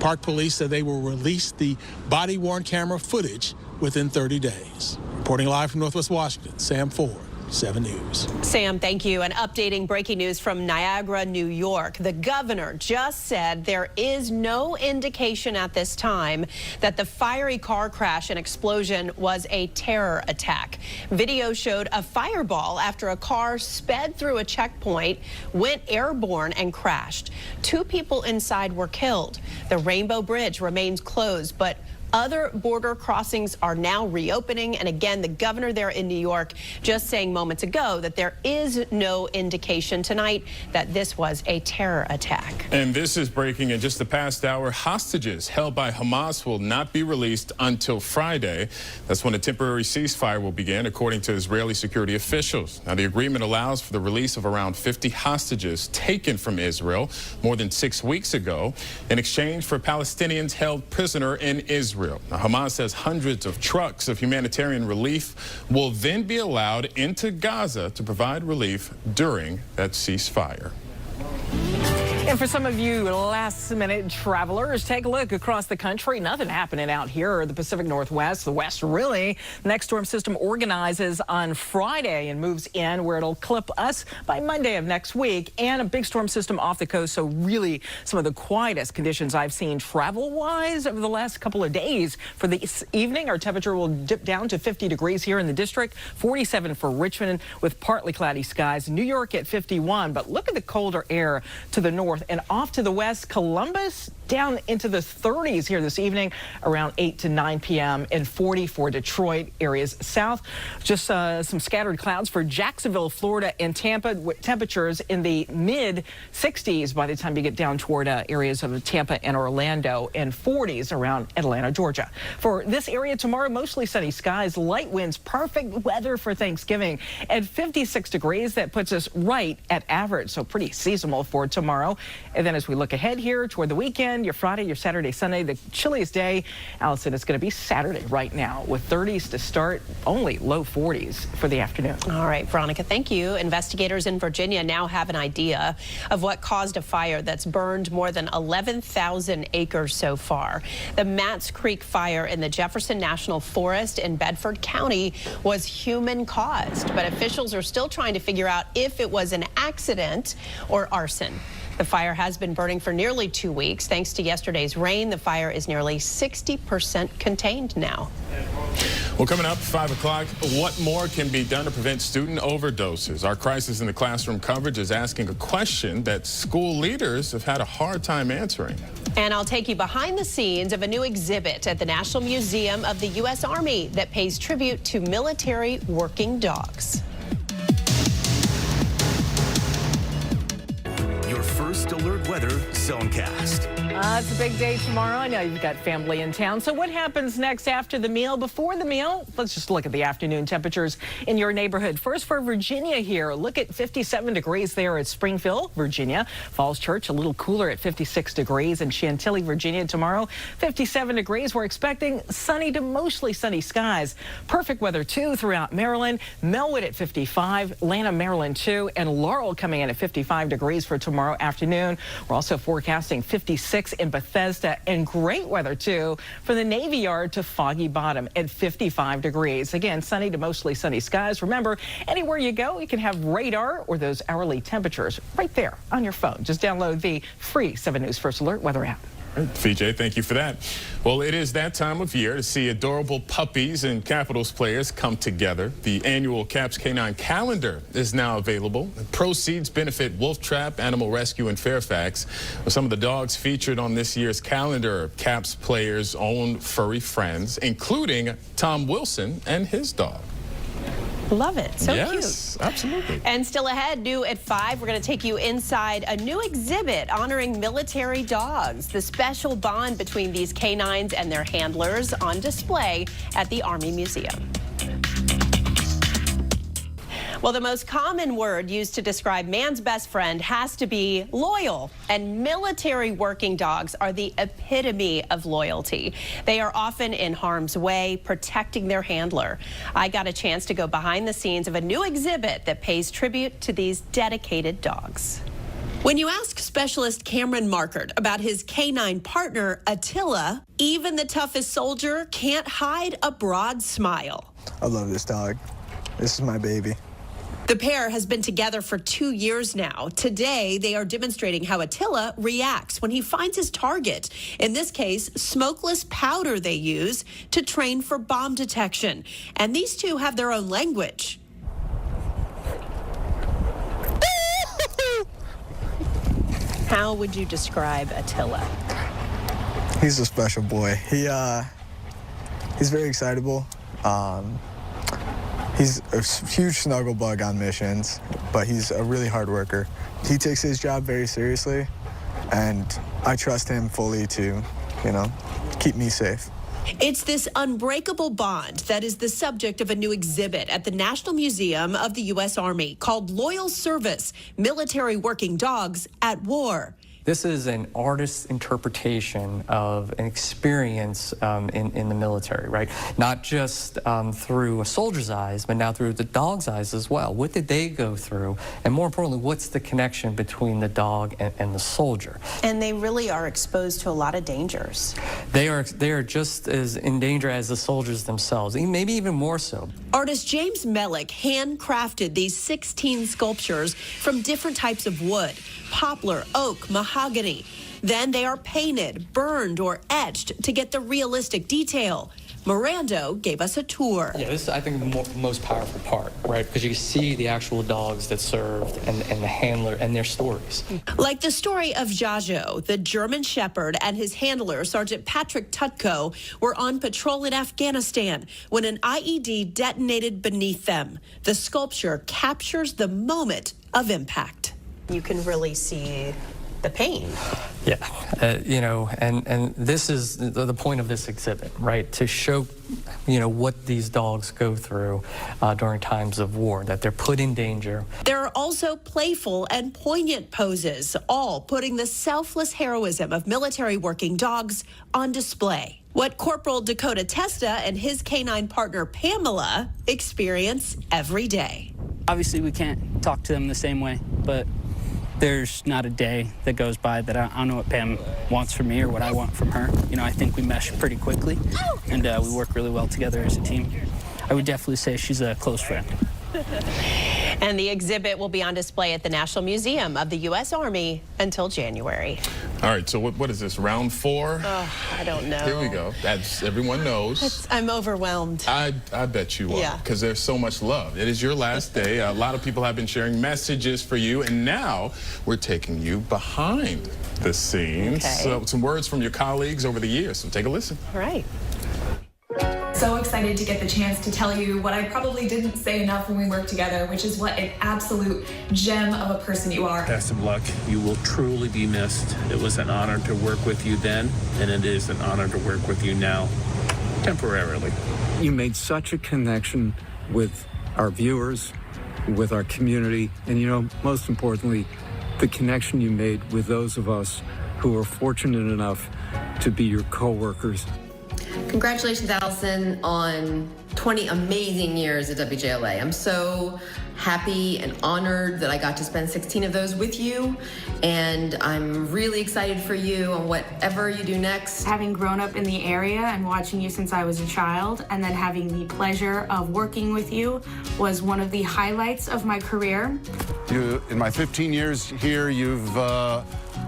Park Police said they will release the body-worn camera footage within 30 days. Reporting live from Northwest Washington, Sam Ford, 7 News. Sam, thank you. And updating breaking news from Niagara, New York. The governor just said there is no indication at this time that the fiery car crash and explosion was a terror attack. Video showed a fireball after a car sped through a checkpoint, went airborne and crashed. 2 people inside were killed. The Rainbow Bridge remains closed, but other border crossings are now reopening. And again, the governor there in New York just saying moments ago that there is no indication tonight that this was a terror attack. And this is breaking in just the past hour. Hostages held by Hamas will not be released until Friday. That's when a temporary ceasefire will begin, according to Israeli security officials. Now, the agreement allows for the release of around 50 hostages taken from Israel more than 6 weeks ago in exchange for Palestinians held prisoner in Israel. Now, Hamas says hundreds of trucks of humanitarian relief will then be allowed into Gaza to provide relief during that ceasefire. And for some of you last-minute travelers, take a look across the country. Nothing happening out here, the Pacific Northwest, the West, really. The next storm system organizes on Friday and moves in where it'll clip us by Monday of next week. And a big storm system off the coast, so really some of the quietest conditions I've seen travel-wise over the last couple of days. For this evening, our temperature will dip down to 50 degrees here in the district, 47 for Richmond with partly cloudy skies. New York at 51, but look at the colder air to the north. And off to the west, Columbus down into the 30s here this evening, around 8 to 9 p.m. and 40 for Detroit. Areas south, just some scattered clouds for Jacksonville, Florida, and Tampa. Temperatures in the mid 60s by the time you get down toward areas of Tampa and Orlando, and 40s around Atlanta, Georgia. For this area tomorrow, mostly sunny skies, light winds, perfect weather for Thanksgiving at 56 degrees. That puts us right at average, so pretty seasonal for tomorrow. And then as we look ahead here toward the weekend, your Friday, your Saturday, Sunday, the chilliest day, Allison, it's going to be Saturday right now with 30s to start, only low 40s for the afternoon. All right, Veronica, thank you. Investigators in Virginia now have an idea of what caused a fire that's burned more than 11,000 acres so far. The Matts Creek fire in the Jefferson National Forest in Bedford County was human caused, but officials are still trying to figure out if it was an accident or arson. The fire has been burning for nearly 2 weeks. Thanks to yesterday's rain, the fire is nearly 60% contained now. Well, coming up 5 o'clock, what more can be done to prevent student overdoses? Our Crisis in the Classroom coverage is asking a question that school leaders have had a hard time answering. And I'll take you behind the scenes of a new exhibit at the National Museum of the U.S. Army that pays tribute to military working dogs. Your first alert weather Zonecast. It's a big day tomorrow. I know you've got family in town. So what happens next after the meal? Before the meal, let's just look at the afternoon temperatures in your neighborhood. First for Virginia here. Look at 57 degrees there at Springfield, Virginia. Falls Church a little cooler at 56 degrees. In Chantilly, Virginia tomorrow, 57 degrees. We're expecting sunny to mostly sunny skies. Perfect weather too throughout Maryland. Melwood at 55, Lanham, Maryland too, and Laurel coming in at 55 degrees for tomorrow afternoon. We're also forecasting 56 in Bethesda, and great weather too for the Navy Yard to Foggy Bottom at 55 degrees. Again, sunny to mostly sunny skies. Remember, anywhere you go, you can have radar or those hourly temperatures right there on your phone. Just download the free 7 News First Alert weather app. VJ, thank you for that. Well, it is that time of year to see adorable puppies and Capitals players come together. The annual Caps Canine calendar is now available. Proceeds benefit Wolf Trap Animal Rescue in Fairfax. Some of the dogs featured on this year's calendar are Caps players' own furry friends, including Tom Wilson and his dog. Love it. So cute. Yes, absolutely. And still ahead, new at 5, we're going to take you inside a new exhibit honoring military dogs. The special bond between these canines and their handlers on display at the Army Museum. Well, the most common word used to describe man's best friend has to be loyal, and military working dogs are the epitome of loyalty. They are often in harm's way, protecting their handler. I got a chance to go behind the scenes of a new exhibit that pays tribute to these dedicated dogs. When you ask specialist Cameron Markert about his canine partner, Attila, even the toughest soldier can't hide a broad smile. I love this dog. This is my baby. The pair has been together for 2 years now. Today, they are demonstrating how Attila reacts when he finds his target. In this case, smokeless powder they use to train for bomb detection. And these two have their own language. How would you describe Attila? He's a special boy. He's very excitable. He's a huge snuggle bug on missions, but he's a really hard worker. He takes his job very seriously, and I trust him fully to, keep me safe. It's this unbreakable bond that is the subject of a new exhibit at the National Museum of the U.S. Army called Loyal Service: Military Working Dogs at War. This is an artist's interpretation of an experience in the military, right? Not just through a soldier's eyes, but now through the dog's eyes as well. What did they go through? And more importantly, what's the connection between the dog and the soldier? And they really are exposed to a lot of dangers. They are just as in danger as the soldiers themselves, maybe even more so. Artist James Mellick handcrafted these 16 sculptures from different types of wood: poplar, oak, mahogany. Then they are painted, burned, or etched to get the realistic detail. Mirando gave us a tour. Yeah, this is, I think, the most powerful part, right? Because you see the actual dogs that served and the handler and their stories. Like the story of Jajo, the German shepherd, and his handler, Sergeant Patrick Tutko, were on patrol in Afghanistan when an IED detonated beneath them. The sculpture captures the moment of impact. You can really see the pain. Yeah, and this is the point of this exhibit, right? To show, what these dogs go through during times of war, that they're put in danger. There are also playful and poignant poses, all putting the selfless heroism of military working dogs on display. What Corporal Dakota Testa and his canine partner Pamela experience every day. Obviously, we can't talk to them the same way, but there's not a day that goes by that I don't know what Pam wants from me or what I want from her. I think we mesh pretty quickly, and we work really well together as a team. I would definitely say she's a close friend. And the exhibit will be on display at the National Museum of the U.S. Army until January. All right, so what is this, round 4? Oh, I don't know. Here we go. That's everyone knows. I'm overwhelmed. I bet you are, because there's so much love. It is your last day. A lot of people have been sharing messages for you, and now we're taking you behind the scenes. Okay. So some words from your colleagues over the years, so take a listen. All right. So excited to get the chance to tell you what I probably didn't say enough when we worked together, which is what an absolute gem of a person you are. Best of luck. You will truly be missed. It was an honor to work with you then, and it is an honor to work with you now, temporarily. You made such a connection with our viewers, with our community, and most importantly, the connection you made with those of us who are fortunate enough to be your co-workers. Congratulations, Allison, on 20 amazing years at WJLA. I'm so happy and honored that I got to spend 16 of those with you, and I'm really excited for you on whatever you do next. Having grown up in the area and watching you since I was a child, and then having the pleasure of working with you was one of the highlights of my career. In my 15 years here, you've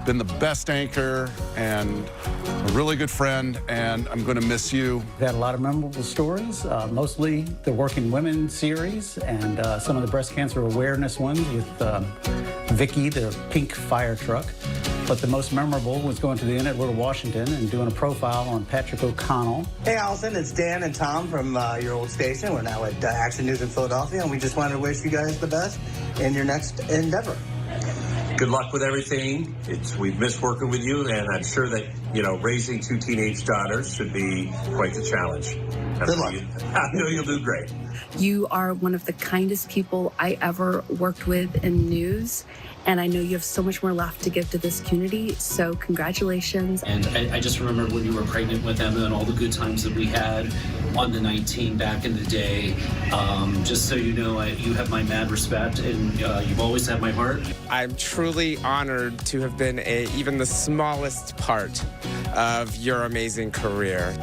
been the best anchor and a really good friend, and I'm going to miss you. We've had a lot of memorable stories, mostly the Working Women series and some of the breast cancer awareness ones with Vicky, the pink fire truck. But the most memorable was going to the Inn at Little Washington and doing a profile on Patrick O'Connell. Hey, Allison, it's Dan and Tom from your old station. We're now at Action News in Philadelphia, and we just wanted to wish you guys the best in your next endeavor. Good luck with everything. We've missed working with you, and I'm sure that, raising 2 teenage daughters should be quite the challenge. Good luck. I know you'll do great. You are one of the kindest people I ever worked with in news, and I know you have so much more left to give to this community, so congratulations. And I just remember when you were pregnant with Emma and all the good times that we had on the 19 back in the day. Just so you know, you have my mad respect, and you've always had my heart. I'm truly honored to have been even the smallest part of your amazing career.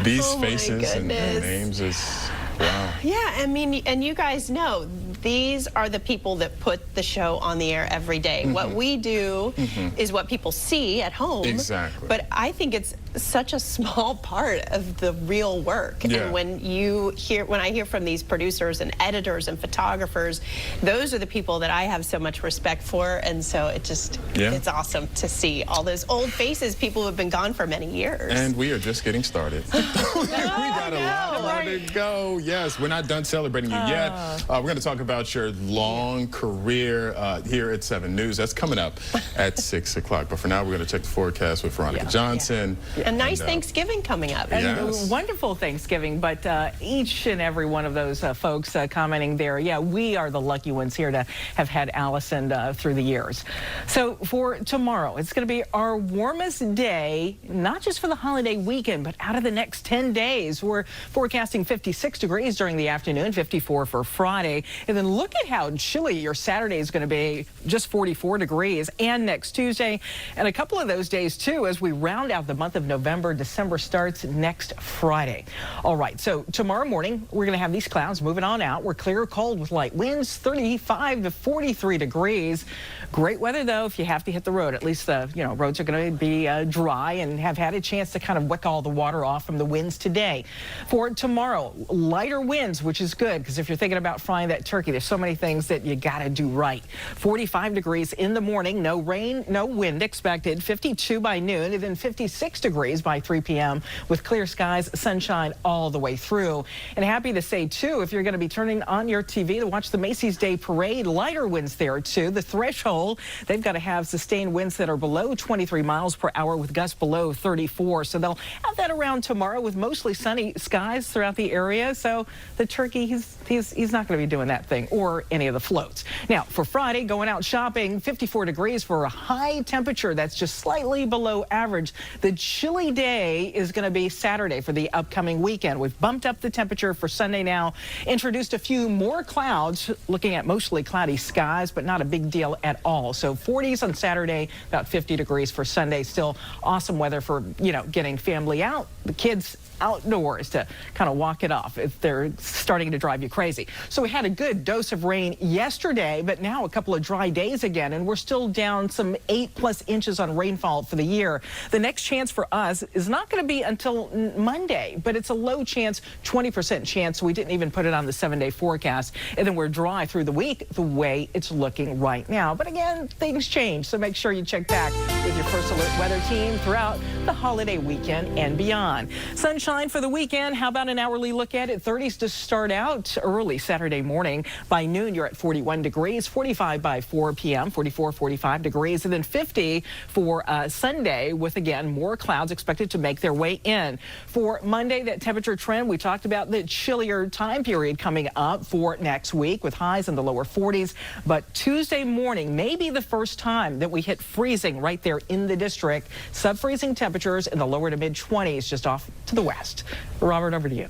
These faces and names is, wow. Yeah, I mean, and you guys know, these are the people that put the show on the air every day. What we do is what people see at home. Exactly. But I think it's such a small part of the real work. Yeah. And when I hear from these producers and editors and photographers, those are the people that I have so much respect for. And so it's awesome to see all those old faces, people who have been gone for many years. And we are just getting started. We got a lot more to go. Yes, we're not done celebrating you yet. We're going to talk about your long career here at 7 News. That's coming up at 6 o'clock. But for now, we're going to check the forecast with Veronica Johnson. A nice Thanksgiving coming up. And wonderful Thanksgiving, but each and every one of those folks commenting there, we are the lucky ones here to have had Allison through the years. So for tomorrow, it's going to be our warmest day, not just for the holiday weekend, but out of the next 10 days. We're forecasting 56 degrees during the afternoon, 54 for Friday. And then look at how chilly your Saturday is going to be, just 44 degrees, and next Tuesday, and a couple of those days too as we round out the month of November. December starts next Friday. All right, so tomorrow morning, we're going to have these clouds moving on out. We're clear cold with light winds, 35 to 43 degrees. Great weather, though, if you have to hit the road. At least the roads are going to be dry and have had a chance to kind of wick all the water off from the winds today. For tomorrow, lighter winds, which is good, because if you're thinking about frying that turkey, there's so many things that you got to do right. 45 degrees in the morning, no rain, no wind expected, 52 by noon, and then 56 degrees by 3 p.m. with clear skies, sunshine all the way through. And happy to say, too, if you're going to be turning on your TV to watch the Macy's Day Parade, lighter winds there, too. The threshold, they've got to have sustained winds that are below 23 miles per hour with gusts below 34. So they'll have that around tomorrow with mostly sunny skies throughout the area. So the turkey, he's not going to be doing that thing or any of the floats. Now, for Friday, going out shopping, 54 degrees for a high temperature that's just slightly below average. The chilly day is going to be Saturday for the upcoming weekend. We've bumped up the temperature for Sunday now, introduced a few more clouds, looking at mostly cloudy skies, but not a big deal at all. So 40s on Saturday, about 50 degrees for Sunday. Still awesome weather for, getting family out, the kids outdoors to kind of walk it off if they're starting to drive you crazy. So we had a good dose of rain yesterday, but now a couple of dry days again, and we're still down some 8+ inches on rainfall for the year. The next chance for us is not going to be until Monday, but it's a low chance, 20% chance. So we didn't even put it on the 7-day forecast. And then we're dry through the week the way it's looking right now. But again, things change. So make sure you check back with your First Alert weather team throughout the holiday weekend and beyond. Sunshine for the weekend. How about an hourly look at it? 30s to start out early Saturday morning. By noon, you're at 41 degrees, 45 by 4 p.m., 44, 45 degrees, and then 50 for Sunday with, again, more clouds expected to make their way in. For Monday, that temperature trend, we talked about the chillier time period coming up for next week with highs in the lower 40s. But Tuesday morning may be the first time that we hit freezing right there in the district. Sub-freezing temperatures in the lower to mid-20s just off to the west. Robert, over to you.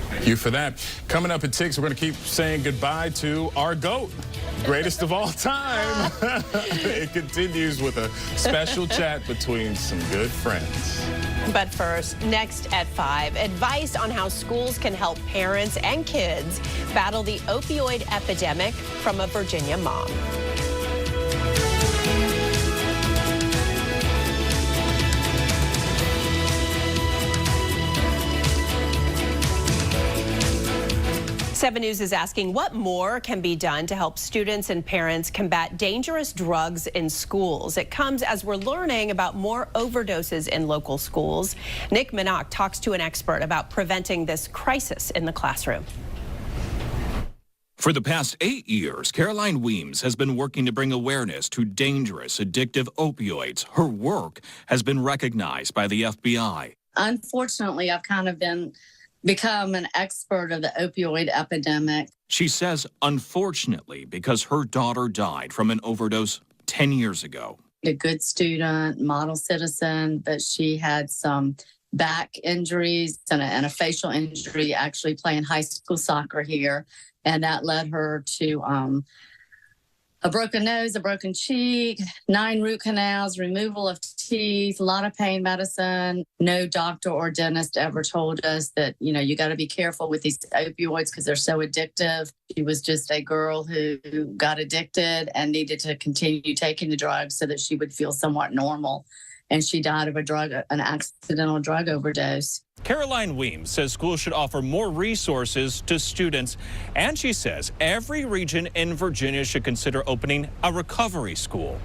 Thank you for that. Coming up at 6, we're going to keep saying goodbye to our GOAT, greatest of all time. It continues with a special chat between some good friends. But first, next at 5, advice on how schools can help parents and kids battle the opioid epidemic from a Virginia mom. Seven News is asking what more can be done to help students and parents combat dangerous drugs in schools. It comes as we're learning about more overdoses in local schools. Nick Minock talks to an expert about preventing this crisis in the classroom. For the past 8 years, Caroline Weems has been working to bring awareness to dangerous, addictive opioids. Her work has been recognized by the FBI. Unfortunately, I've kind of become an expert of the opioid epidemic. She says, unfortunately, because her daughter died from an overdose 10 years ago. A good student, model citizen, but she had some back injuries and a facial injury actually playing high school soccer here. And that led her to a broken nose, a broken cheek, 9 root canals, removal of teeth, a lot of pain medicine. No doctor or dentist ever told us that, you got to be careful with these opioids because they're so addictive. She was just a girl who got addicted and needed to continue taking the drugs so that she would feel somewhat normal. And she died of an accidental drug overdose. Caroline Weems says schools should offer more resources to students, and she says every region in Virginia should consider opening a recovery school.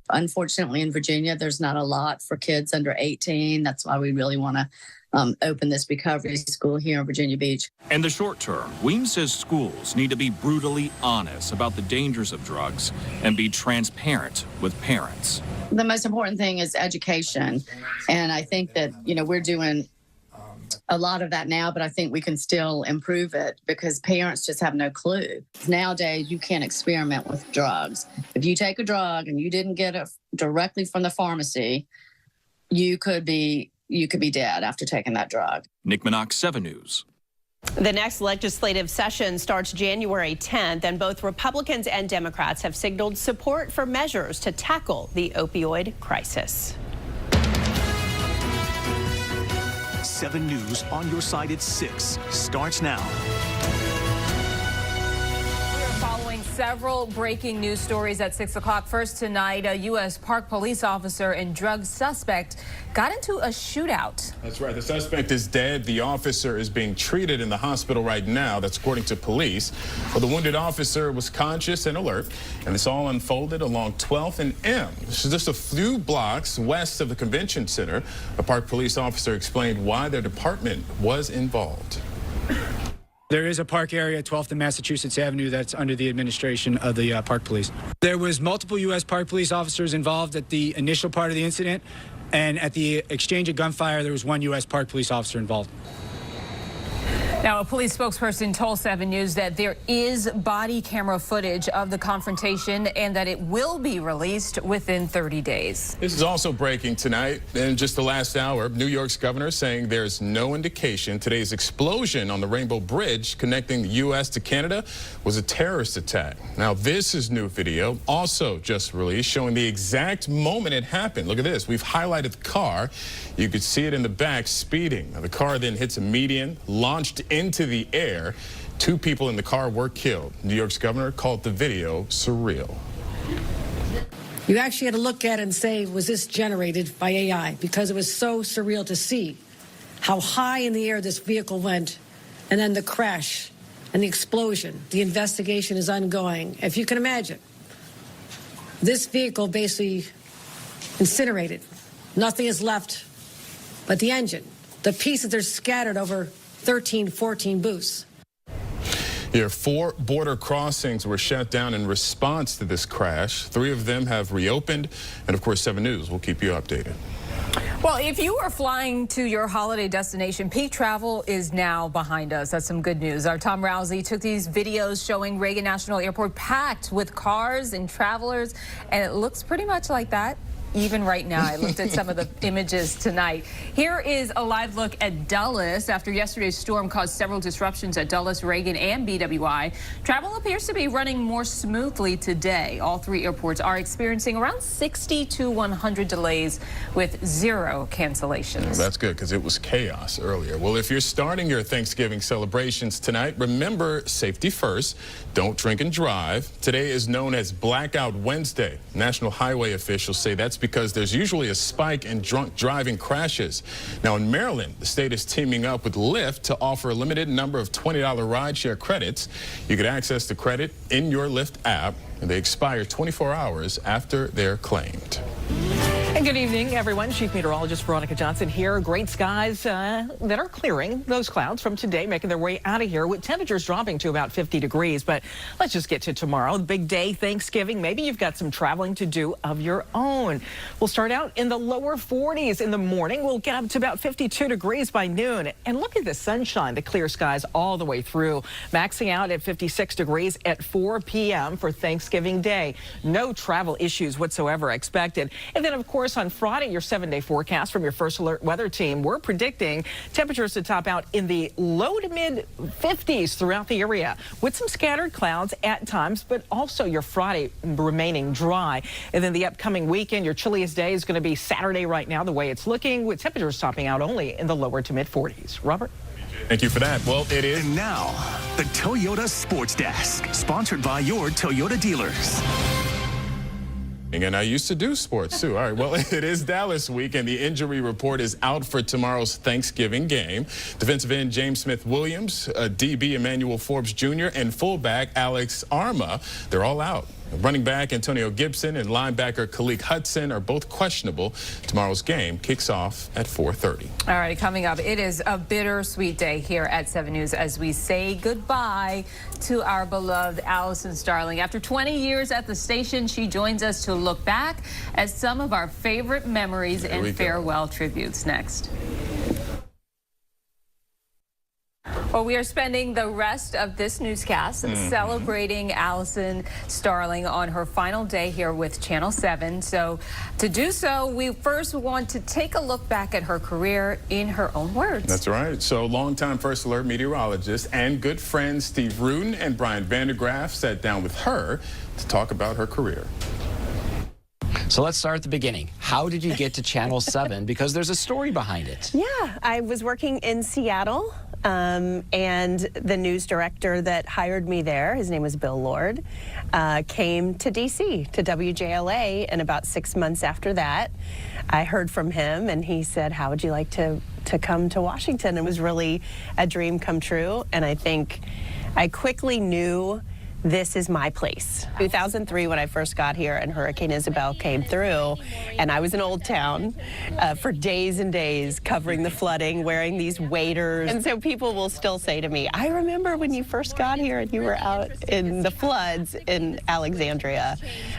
Unfortunately, in Virginia, there's not a lot for kids under 18. That's why we really want to open this recovery school here in Virginia Beach. In the short term, Weems says schools need to be brutally honest about the dangers of drugs and be transparent with parents. The most important thing is education. And I think that, we're doing a lot of that now, but I think we can still improve it because parents just have no clue. Nowadays, you can't experiment with drugs. If you take a drug and you didn't get it directly from the pharmacy, you could be dead after taking that drug. Nick Minock, 7 News. The next legislative session starts January 10th, and both Republicans and Democrats have signaled support for measures to tackle the opioid crisis. 7 News on your side at 6 starts now. Following several breaking news stories at 6 o'clock. First tonight, a U.S. Park police officer and drug suspect got into a shootout. That's right. The suspect is dead. The officer is being treated in the hospital right now. That's according to police. Well, the wounded officer was conscious and alert, and this all unfolded along 12th and M. This is just a few blocks west of the convention center. A Park police officer explained why their department was involved. There is a park area, 12th and Massachusetts Avenue, that's under the administration of the Park Police. There was multiple U.S. Park Police officers involved at the initial part of the incident, and at the exchange of gunfire, there was one U.S. Park Police officer involved. Now, a police spokesperson told 7 News that there is body camera footage of the confrontation and that it will be released within 30 days. This is also breaking tonight. In just the last hour, New York's governor saying there's no indication today's explosion on the Rainbow Bridge connecting the U.S. to Canada was a terrorist attack. Now, this is new video, also just released, showing the exact moment it happened. Look at this. We've highlighted the car. You could see it in the back speeding. Now, the car then hits a median, launched into the air. 2 people in the car were killed. New York's governor called the video surreal. You actually had to look at it and say, was this generated by AI? Because it was so surreal to see how high in the air this vehicle went, and then the crash and the explosion. The investigation is ongoing. If you can imagine, this vehicle basically incinerated. Nothing is left but the engine. The pieces are scattered over 13, 14 booths. Here, 4 border crossings were shut down in response to this crash. 3 of them have reopened. And of course, 7 News will keep you updated. Well, if you are flying to your holiday destination, peak travel is now behind us. That's some good news. Our Tom Rousey took these videos showing Reagan National Airport packed with cars and travelers, and it looks pretty much like that. Even right now, I looked at some of the images tonight. Here is a live look at Dulles. After yesterday's storm caused several disruptions at Dulles, Reagan, and BWI, travel appears to be running more smoothly today. All 3 airports are experiencing around 60 to 100 delays with 0 cancellations. Well, that's good because it was chaos earlier. Well, if you're starting your Thanksgiving celebrations tonight, remember safety first. Don't drink and drive. Today is known as Blackout Wednesday. National highway officials say that's because there's usually a spike in drunk driving crashes. Now in Maryland, the state is teaming up with Lyft to offer a limited number of $20 rideshare credits. You can access the credit in your Lyft app, and they expire 24 hours after they're claimed. And good evening, everyone. Chief Meteorologist Veronica Johnson here. Great skies that are clearing those clouds from today, making their way out of here with temperatures dropping to about 50 degrees. But let's just get to tomorrow, the big day, Thanksgiving. Maybe you've got some traveling to do of your own. We'll start out in the lower 40s in the morning. We'll get up to about 52 degrees by noon. And look at the sunshine, the clear skies all the way through, maxing out at 56 degrees at 4 p.m. for Thanksgiving Day. No travel issues whatsoever expected. And then, of course, on Friday, your 7-day forecast from your First Alert weather team, we're predicting temperatures to top out in the low to mid 50s throughout the area with some scattered clouds at times, but also your Friday remaining dry. And then the upcoming weekend, your chilliest day is going to be Saturday right now, the way it's looking, with temperatures topping out only in the lower to mid 40s. Robert? Thank you for that. Well, it is. And now, the Toyota Sports Desk, sponsored by your Toyota dealers. And I used to do sports, too. All right, well, it is Dallas week, and the injury report is out for tomorrow's Thanksgiving game. Defensive end James Smith-Williams, DB Emmanuel Forbes Jr., and fullback Alex Arma, they're all out. Running back Antonio Gibson and linebacker Khalik Hudson are both questionable. Tomorrow's game kicks off at 4:30. All right, coming up, it is a bittersweet day here at 7 News as we say goodbye to our beloved Allison Starling. After 20 years at the station, she joins us to look back at some of our favorite memories and farewell tributes next. Well, we are spending the rest of this newscast celebrating Allison Starling on her final day here with Channel 7. So to do so, we first want to take a look back at her career in her own words. That's right. So longtime First Alert meteorologist and good friends Steve Rudin and Brian Vandergraaf sat down with her to talk about her career. So let's start at the beginning. How did you get to Channel 7? Because there's a story behind it. Yeah, I was working in Seattle, and the news director that hired me there, his name was Bill Lord, came to D.C., to WJLA, and about 6 months after that, I heard from him, and he said, how would you like to come to Washington? It was really a dream come true, and I think I quickly knew this is my place. 2003, when I first got here and Hurricane Isabel came through, and I was in Old Town for days and days covering the flooding, wearing these waders. And so people will still say to me, I remember when you first got here and you were out in the floods in Alexandria.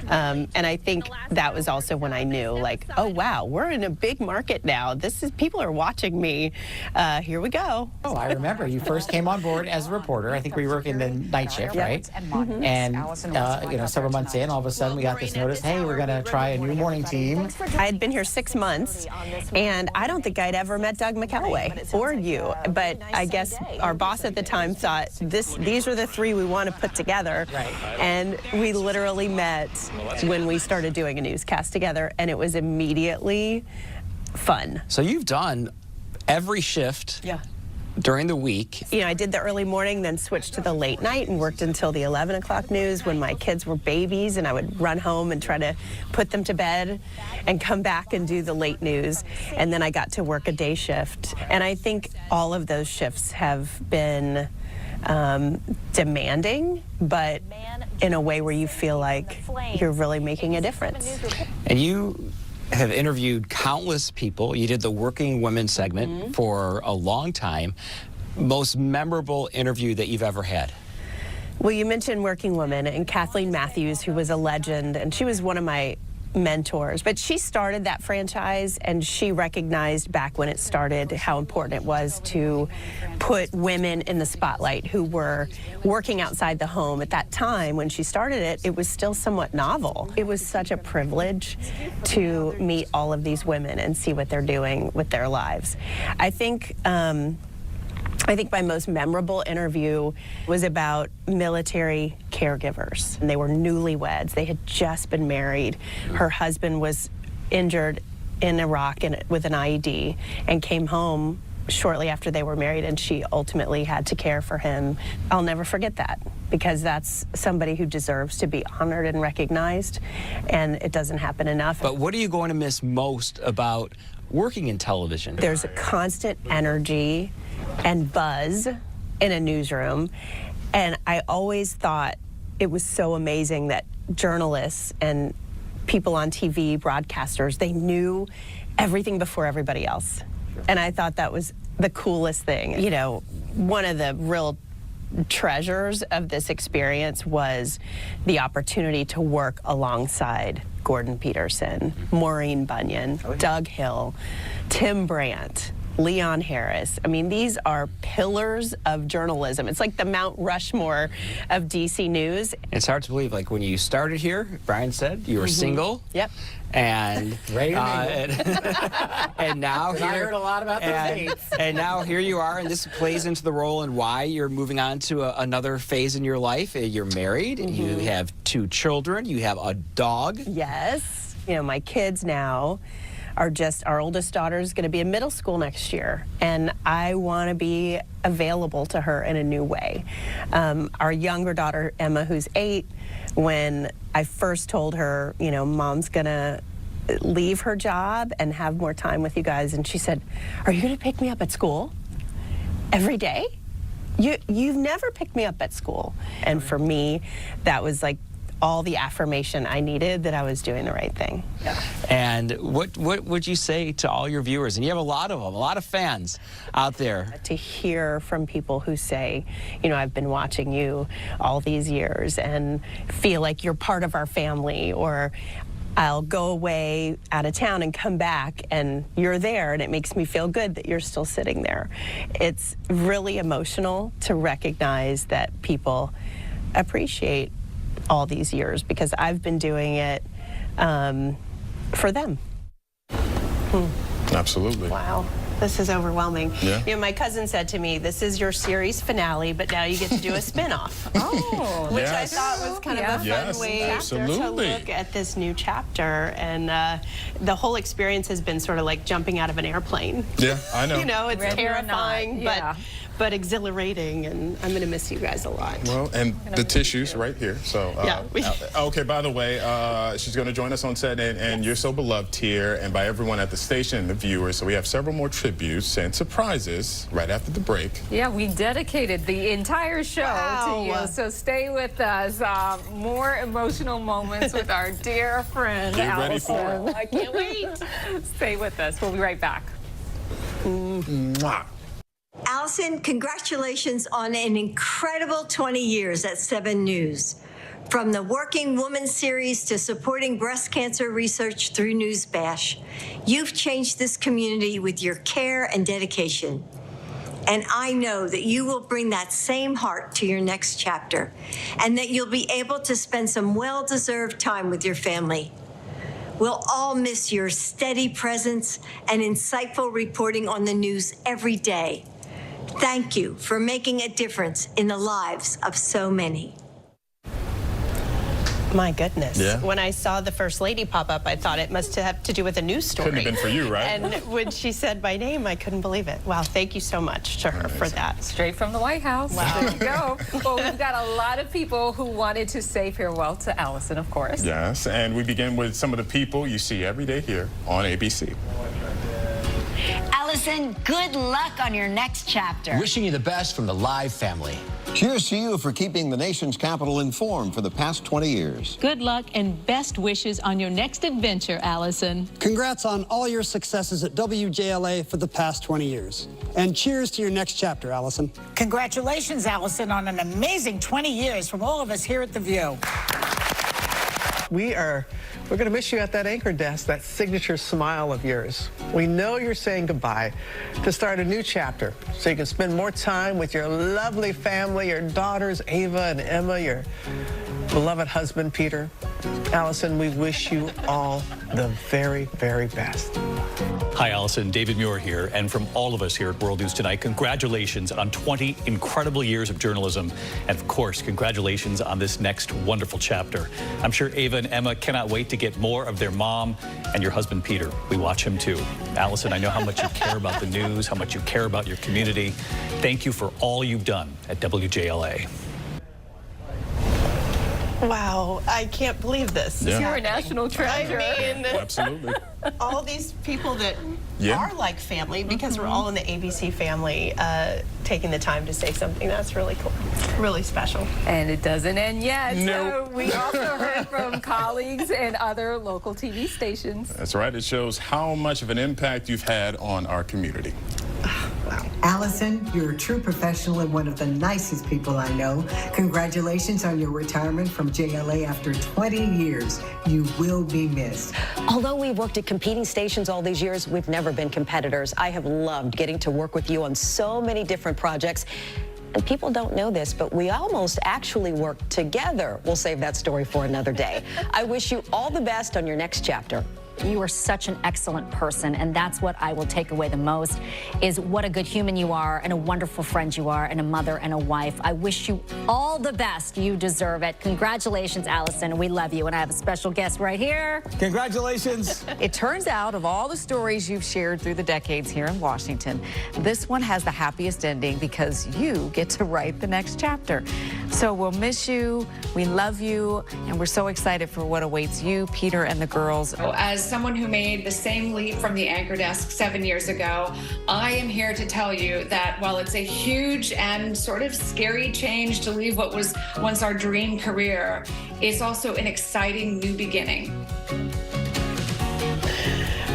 And I think that was also when I knew, like, oh, wow, we're in a big market now. People are watching me. Here we go. Oh, I remember you first came on board as a reporter. I think we were working the night shift, right? And several months in, all of a sudden we got this notice, hey, we're going to try a new morning team. I had been here 6 months, and I don't think I'd ever met Doug McCalloway or you, but I guess our boss at the time thought these are the three we want to put together. And we literally met when we started doing a newscast together, and it was immediately fun. So you've done every shift during the week. I did the early morning, then switched to the late night and worked until the 11 o'clock news when my kids were babies, and I would run home and try to put them to bed and come back and do the late news. And then I got to work a day shift. And I think all of those shifts have been demanding, but in a way where you feel like you're really making a difference. And you have interviewed countless people. You did the Working Women segment for a long time. Most memorable interview that you've ever had? Well, you mentioned Working Women and Kathleen Matthews, who was a legend, and she was one of my mentors. But she started that franchise, and she recognized back when it started how important it was to put women in the spotlight who were working outside the home. At that time, when she started it, it was still somewhat novel. It was such a privilege to meet all of these women and see what they're doing with their lives. I think my most memorable interview was about military caregivers. And they were newlyweds. They had just been married. Her husband was injured in Iraq with an IED and came home shortly after they were married, and she ultimately had to care for him. I'll never forget that, because that's somebody who deserves to be honored and recognized, and it doesn't happen enough. But what are you going to miss most about working in television? There's a constant energy and buzz in a newsroom, and I always thought it was so amazing that journalists and people on TV, broadcasters, they knew everything before everybody else. And I thought that was the coolest thing. One of the real treasures of this experience was the opportunity to work alongside Gordon Peterson, Maureen Bunyan, Doug Hill, Tim Brandt, Leon Harris. I mean, these are pillars of journalism. It's like the Mount Rushmore of DC News. It's hard to believe, like when you started here, Brian said you were single. Yep. And and now here, I heard a lot about those dates. And now here you are, and this plays into the role and why you're moving on to another phase in your life. You're married, you have 2 children, you have a dog. Yes. My kids now are our oldest daughter is going to be in middle school next year, and I want to be available to her in a new way. Our younger daughter, Emma, who's 8, when I first told her, Mom's going to leave her job and have more time with you guys, and she said, are you going to pick me up at school every day? You've never picked me up at school. And for me, that was like all the affirmation I needed that I was doing the right thing. And what would you say to all your viewers? And you have a lot of them, a lot of fans out there. To hear from people who say, I've been watching you all these years and feel like you're part of our family, or I'll go away out of town and come back and you're there, and it makes me feel good that you're still sitting there. It's really emotional to recognize that people appreciate all these years, because I've been doing it for them. Absolutely. Wow. This is overwhelming. Yeah. My cousin said to me, this is your series finale, but now you get to do a spin-off. Which I thought was kind of a fun way to look at this new chapter. And the whole experience has been sort of like jumping out of an airplane. Yeah, I know. It's terrifying, but but exhilarating, and I'm going to miss you guys a lot. Well, and the tissues right here. So, Yeah. okay, by the way, she's going to join us on set, and you're so beloved here and by everyone at the station and the viewers. So we have several more tributes and surprises right after the break. Yeah, we dedicated the entire show to you, so stay with us. More emotional moments with our dear friend, Get ready Allison. for it. I can't wait. Stay with us. We'll be right back. Mwah. Allison, congratulations on an incredible 20 years at 7 News. From the Working Woman series to supporting breast cancer research through News Bash, you've changed this community with your care and dedication. And I know that you will bring that same heart to your next chapter, and that you'll be able to spend some well-deserved time with your family. We'll all miss your steady presence and insightful reporting on the news every day. Thank you for making a difference in the lives of so many. My goodness. Yeah. When I saw the First Lady pop up, I thought it must have to do with a news story. Couldn't have been for you, right? And when she said my name, I couldn't believe it. Wow, thank you so much to her for that. Straight from the White House. Wow. There you go. Well, we've got a lot of people who wanted to say farewell to Allison, of course. Yes, and we begin with some of the people you see every day here on ABC. Allison, good luck on your next chapter. Wishing you the best from the Live family. Cheers to you for keeping the nation's capital informed for the past 20 years. Good luck and best wishes on your next adventure, Allison. Congrats on all your successes at WJLA for the past 20 years. And cheers to your next chapter, Allison. Congratulations, Allison, on an amazing 20 years from all of us here at The View. We're going to miss you at that anchor desk, that signature smile of yours. We know you're saying goodbye to start a new chapter so you can spend more time with your lovely family, your daughters, Ava and Emma, your beloved husband, Peter. Allison, we wish you all the very, very best. Hi, Allison. David Muir here. And from all of us here at World News Tonight, congratulations on 20 incredible years of journalism. And of course, congratulations on this next wonderful chapter. I'm sure Ava and Emma cannot wait to get more of their mom and your husband, Peter. We watch him too. Allison, I know how much you care about the news, how much you care about your community. Thank you for all you've done at WJLA. Wow, I can't believe this. Yeah. You're a national treasure. I mean, Absolutely. all these people that Yeah. are like family, because we're all in the ABC family, taking the time to say something, that's really cool, really special. And it doesn't end yet. Nope. So we also heard from colleagues and other local TV stations. That's right. It shows how much of an impact you've had on our community. Allison, you're a true professional and one of the nicest people I know. Congratulations on your retirement from JLA after 20 years. You will be missed. Although we've worked at competing stations all these years, we've never been competitors. I have loved getting to work with you on so many different projects. And people don't know this, but we almost actually work together. We'll save that story for another day. I wish you all the best on your next chapter. You are such an excellent person, and that's what I will take away the most, is what a good human you are and a wonderful friend you are and a mother and a wife. I wish you all the best. You deserve it. Congratulations, Allison. We love you, and I have a special guest right here. Congratulations. It turns out, of all the stories you've shared through the decades here in Washington, this one has the happiest ending because you get to write the next chapter. So we'll miss you, we love you, and we're so excited for what awaits you, Peter, and the girls. As someone who made the same leap from the anchor desk 7 years ago, I am here to tell you that while it's a huge and sort of scary change to leave what was once our dream career, it's also an exciting new beginning.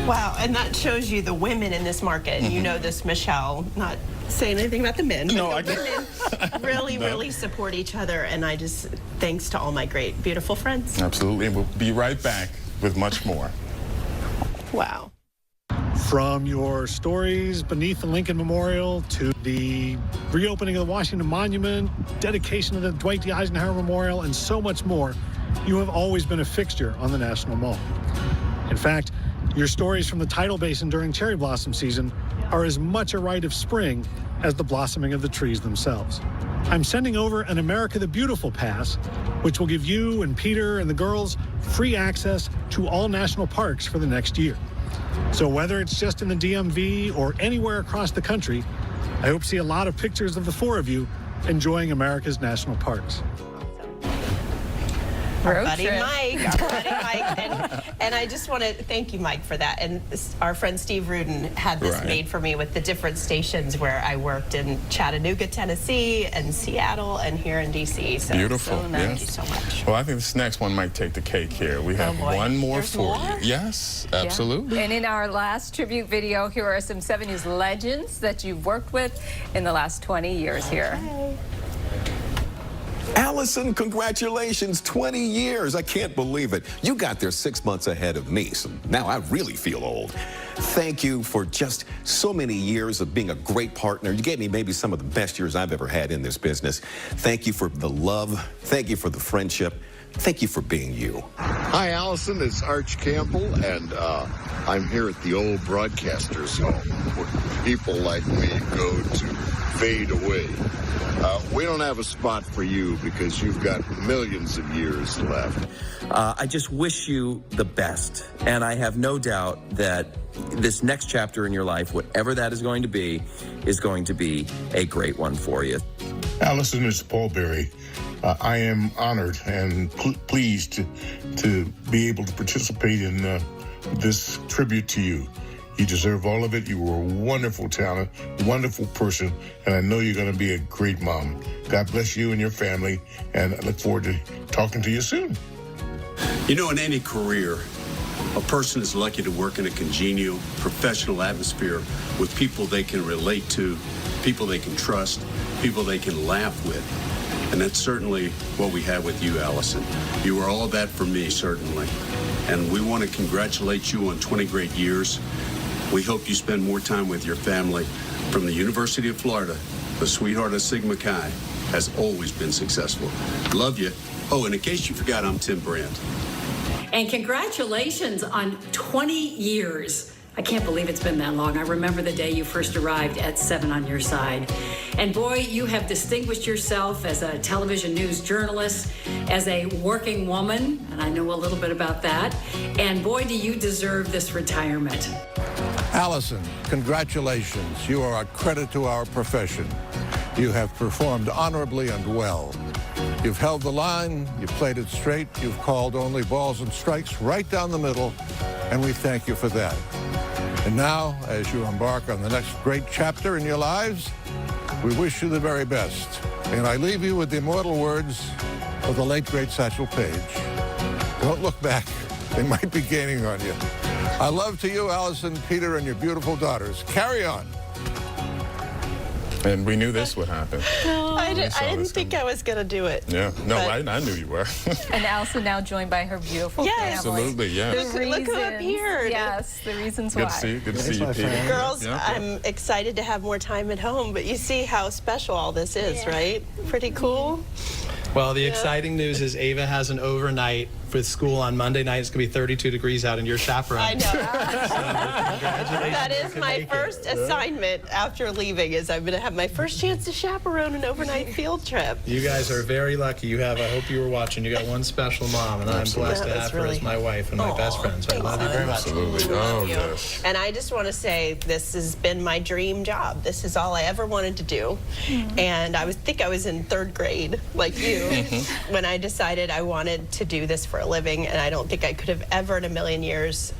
Wow, and that shows you the women in this market. You know this, Michelle, not saying anything about the men, but the women really support each other, and I just, thanks to all my great, beautiful friends. Absolutely, and we'll be right back with much more. Wow. From your stories beneath the Lincoln Memorial to the reopening of the Washington Monument, dedication of the Dwight D. Eisenhower Memorial, and so much more, you have always been a fixture on the National Mall. In fact, your stories from the tidal basin during cherry blossom season are as much a rite of spring as the blossoming of the trees themselves. I'm sending over an America the Beautiful pass, which will give you and Peter and the girls free access to all national parks for the next year. So whether it's just in the DMV or anywhere across the country, I hope to see a lot of pictures of the four of you enjoying America's national parks. Our buddy Mike, and I just want to thank you, Mike, for that. And our friend Steve Rudin had this made for me with the different stations where I worked in Chattanooga, Tennessee, and Seattle, and here in D.C. So, beautiful. Thank you so much. Well, I think this next one might take the cake here. We have one more for you. Yes, absolutely. Yeah. And in our last tribute video, here are some 7 News legends that you've worked with in the last 20 years here. Allison, congratulations, 20 years. I can't believe it. You got there 6 months ahead of me, so now I really feel old. Thank you for just so many years of being a great partner. You gave me maybe some of the best years I've ever had in this business. Thank you for the love. Thank you for the friendship. Thank you for being you. Hi, Allison. It's Arch Campbell, and I'm here at the old broadcaster's home where people like me go to fade away. We don't have a spot for you because you've got millions of years left. I just wish you the best, and I have no doubt that this next chapter in your life, whatever that is going to be a great one for you. Allison, it's Paul Berry. I am honored and pleased to be able to participate in this tribute to you. You deserve all of it. You were a wonderful talent, wonderful person, and I know you're going to be a great mom. God bless you and your family, and I look forward to talking to you soon. You know, in any career, a person is lucky to work in a congenial, professional atmosphere with people they can relate to, people they can trust, people they can laugh with. And that's certainly what we have with you, Allison. You were all that for me, certainly. And we want to congratulate you on 20 great years. We hope you spend more time with your family. From the University of Florida, the sweetheart of Sigma Chi has always been successful. Love you. Oh, and in case you forgot, I'm Tim Brandt. And congratulations on 20 years. I can't believe it's been that long. I remember the day you first arrived at 7 on Your Side. And boy, you have distinguished yourself as a television news journalist, as a working woman, and I know a little bit about that. And boy, do you deserve this retirement. Allison, congratulations. You are a credit to our profession. You have performed honorably and well. You've held the line, you've played it straight, you've called only balls and strikes right down the middle, and we thank you for that. And now, as you embark on the next great chapter in your lives, we wish you the very best. And I leave you with the immortal words of the late, great Satchel Paige. Don't look back. They might be gaining on you. I love to you, Allison, Peter, and your beautiful daughters. Carry on. And we knew this would happen. I didn't think I was going to do it. Yeah. No, I knew you were. And Allison now joined by her beautiful family. Absolutely, yes. Look who appeared. Yes, the reasons why. Good to see you. Good to see you, Peter. Girls, I'm excited to have more time at home, but you see how special all this is, right? Pretty cool. Well, the exciting news is Ava has an overnight for school on Monday night. It's going to be 32 degrees out, and you're chaperone. I know. So, congratulations. That is my first assignment after leaving, is I'm going to have my first chance to chaperone an overnight field trip. You guys are very lucky. You have, I hope you were watching, you got one special mom, and I'm blessed to have her as my wife and my best friend. So I love you very much. Absolutely. Oh, yes. And I just want to say this has been my dream job. This is all I ever wanted to do. And I think I was in 3rd grade, like you, when I decided I wanted to do this for a living, and I don't think I could have ever in a million years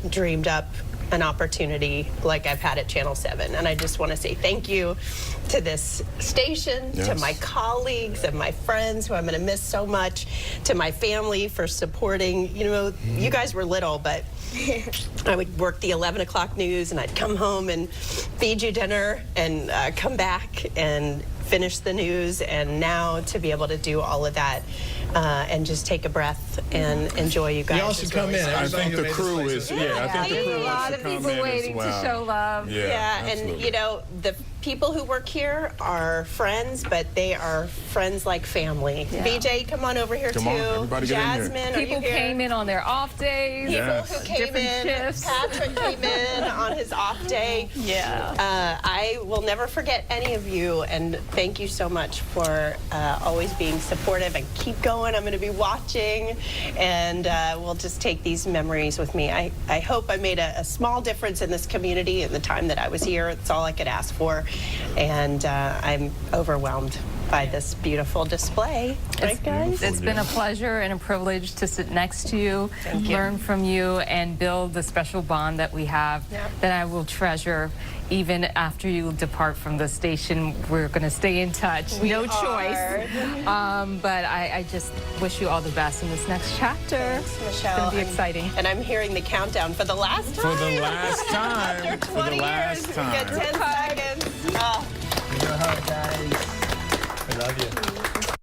dreamed up an opportunity like I've had at Channel 7. And I just want to say thank you to this station, to my colleagues and my friends who I'm going to miss so much, to my family for supporting. You know, you guys were little, but I would work the 11 o'clock news, and I'd come home and feed you dinner and come back and finish the news. And now to be able to do all of that and just take a breath and enjoy you guys. You all should come in. I think the crew is, I think the crew a lot of people waiting to show love. Yeah, and you know, the people who work here are friends, but they are friends like family. BJ, come on over here too. Everybody get in here. Jasmine, people came in on their off days. People who came in. Shifts. Patrick came in on his off day. Yeah. I will never forget any of you, and thank you so much for always being supportive, and keep going. I'm going to be watching, and we'll just take these memories with me. I hope I made a small difference in this community in the time that I was here. It's all I could ask for. and I'm overwhelmed by this beautiful display. Right, guys? It's been a pleasure and a privilege to sit next to you, learn from you, and build the special bond that we have that I will treasure even after you depart from the station. We're going to stay in touch. No choice. But I just wish you all the best in this next chapter. Thanks, Michelle. It's going to be exciting. And I'm hearing the countdown for the last time. For the last time. After 20 For the last years, time. we get 10 seconds. Oh. Give me a hug, guys. I love you.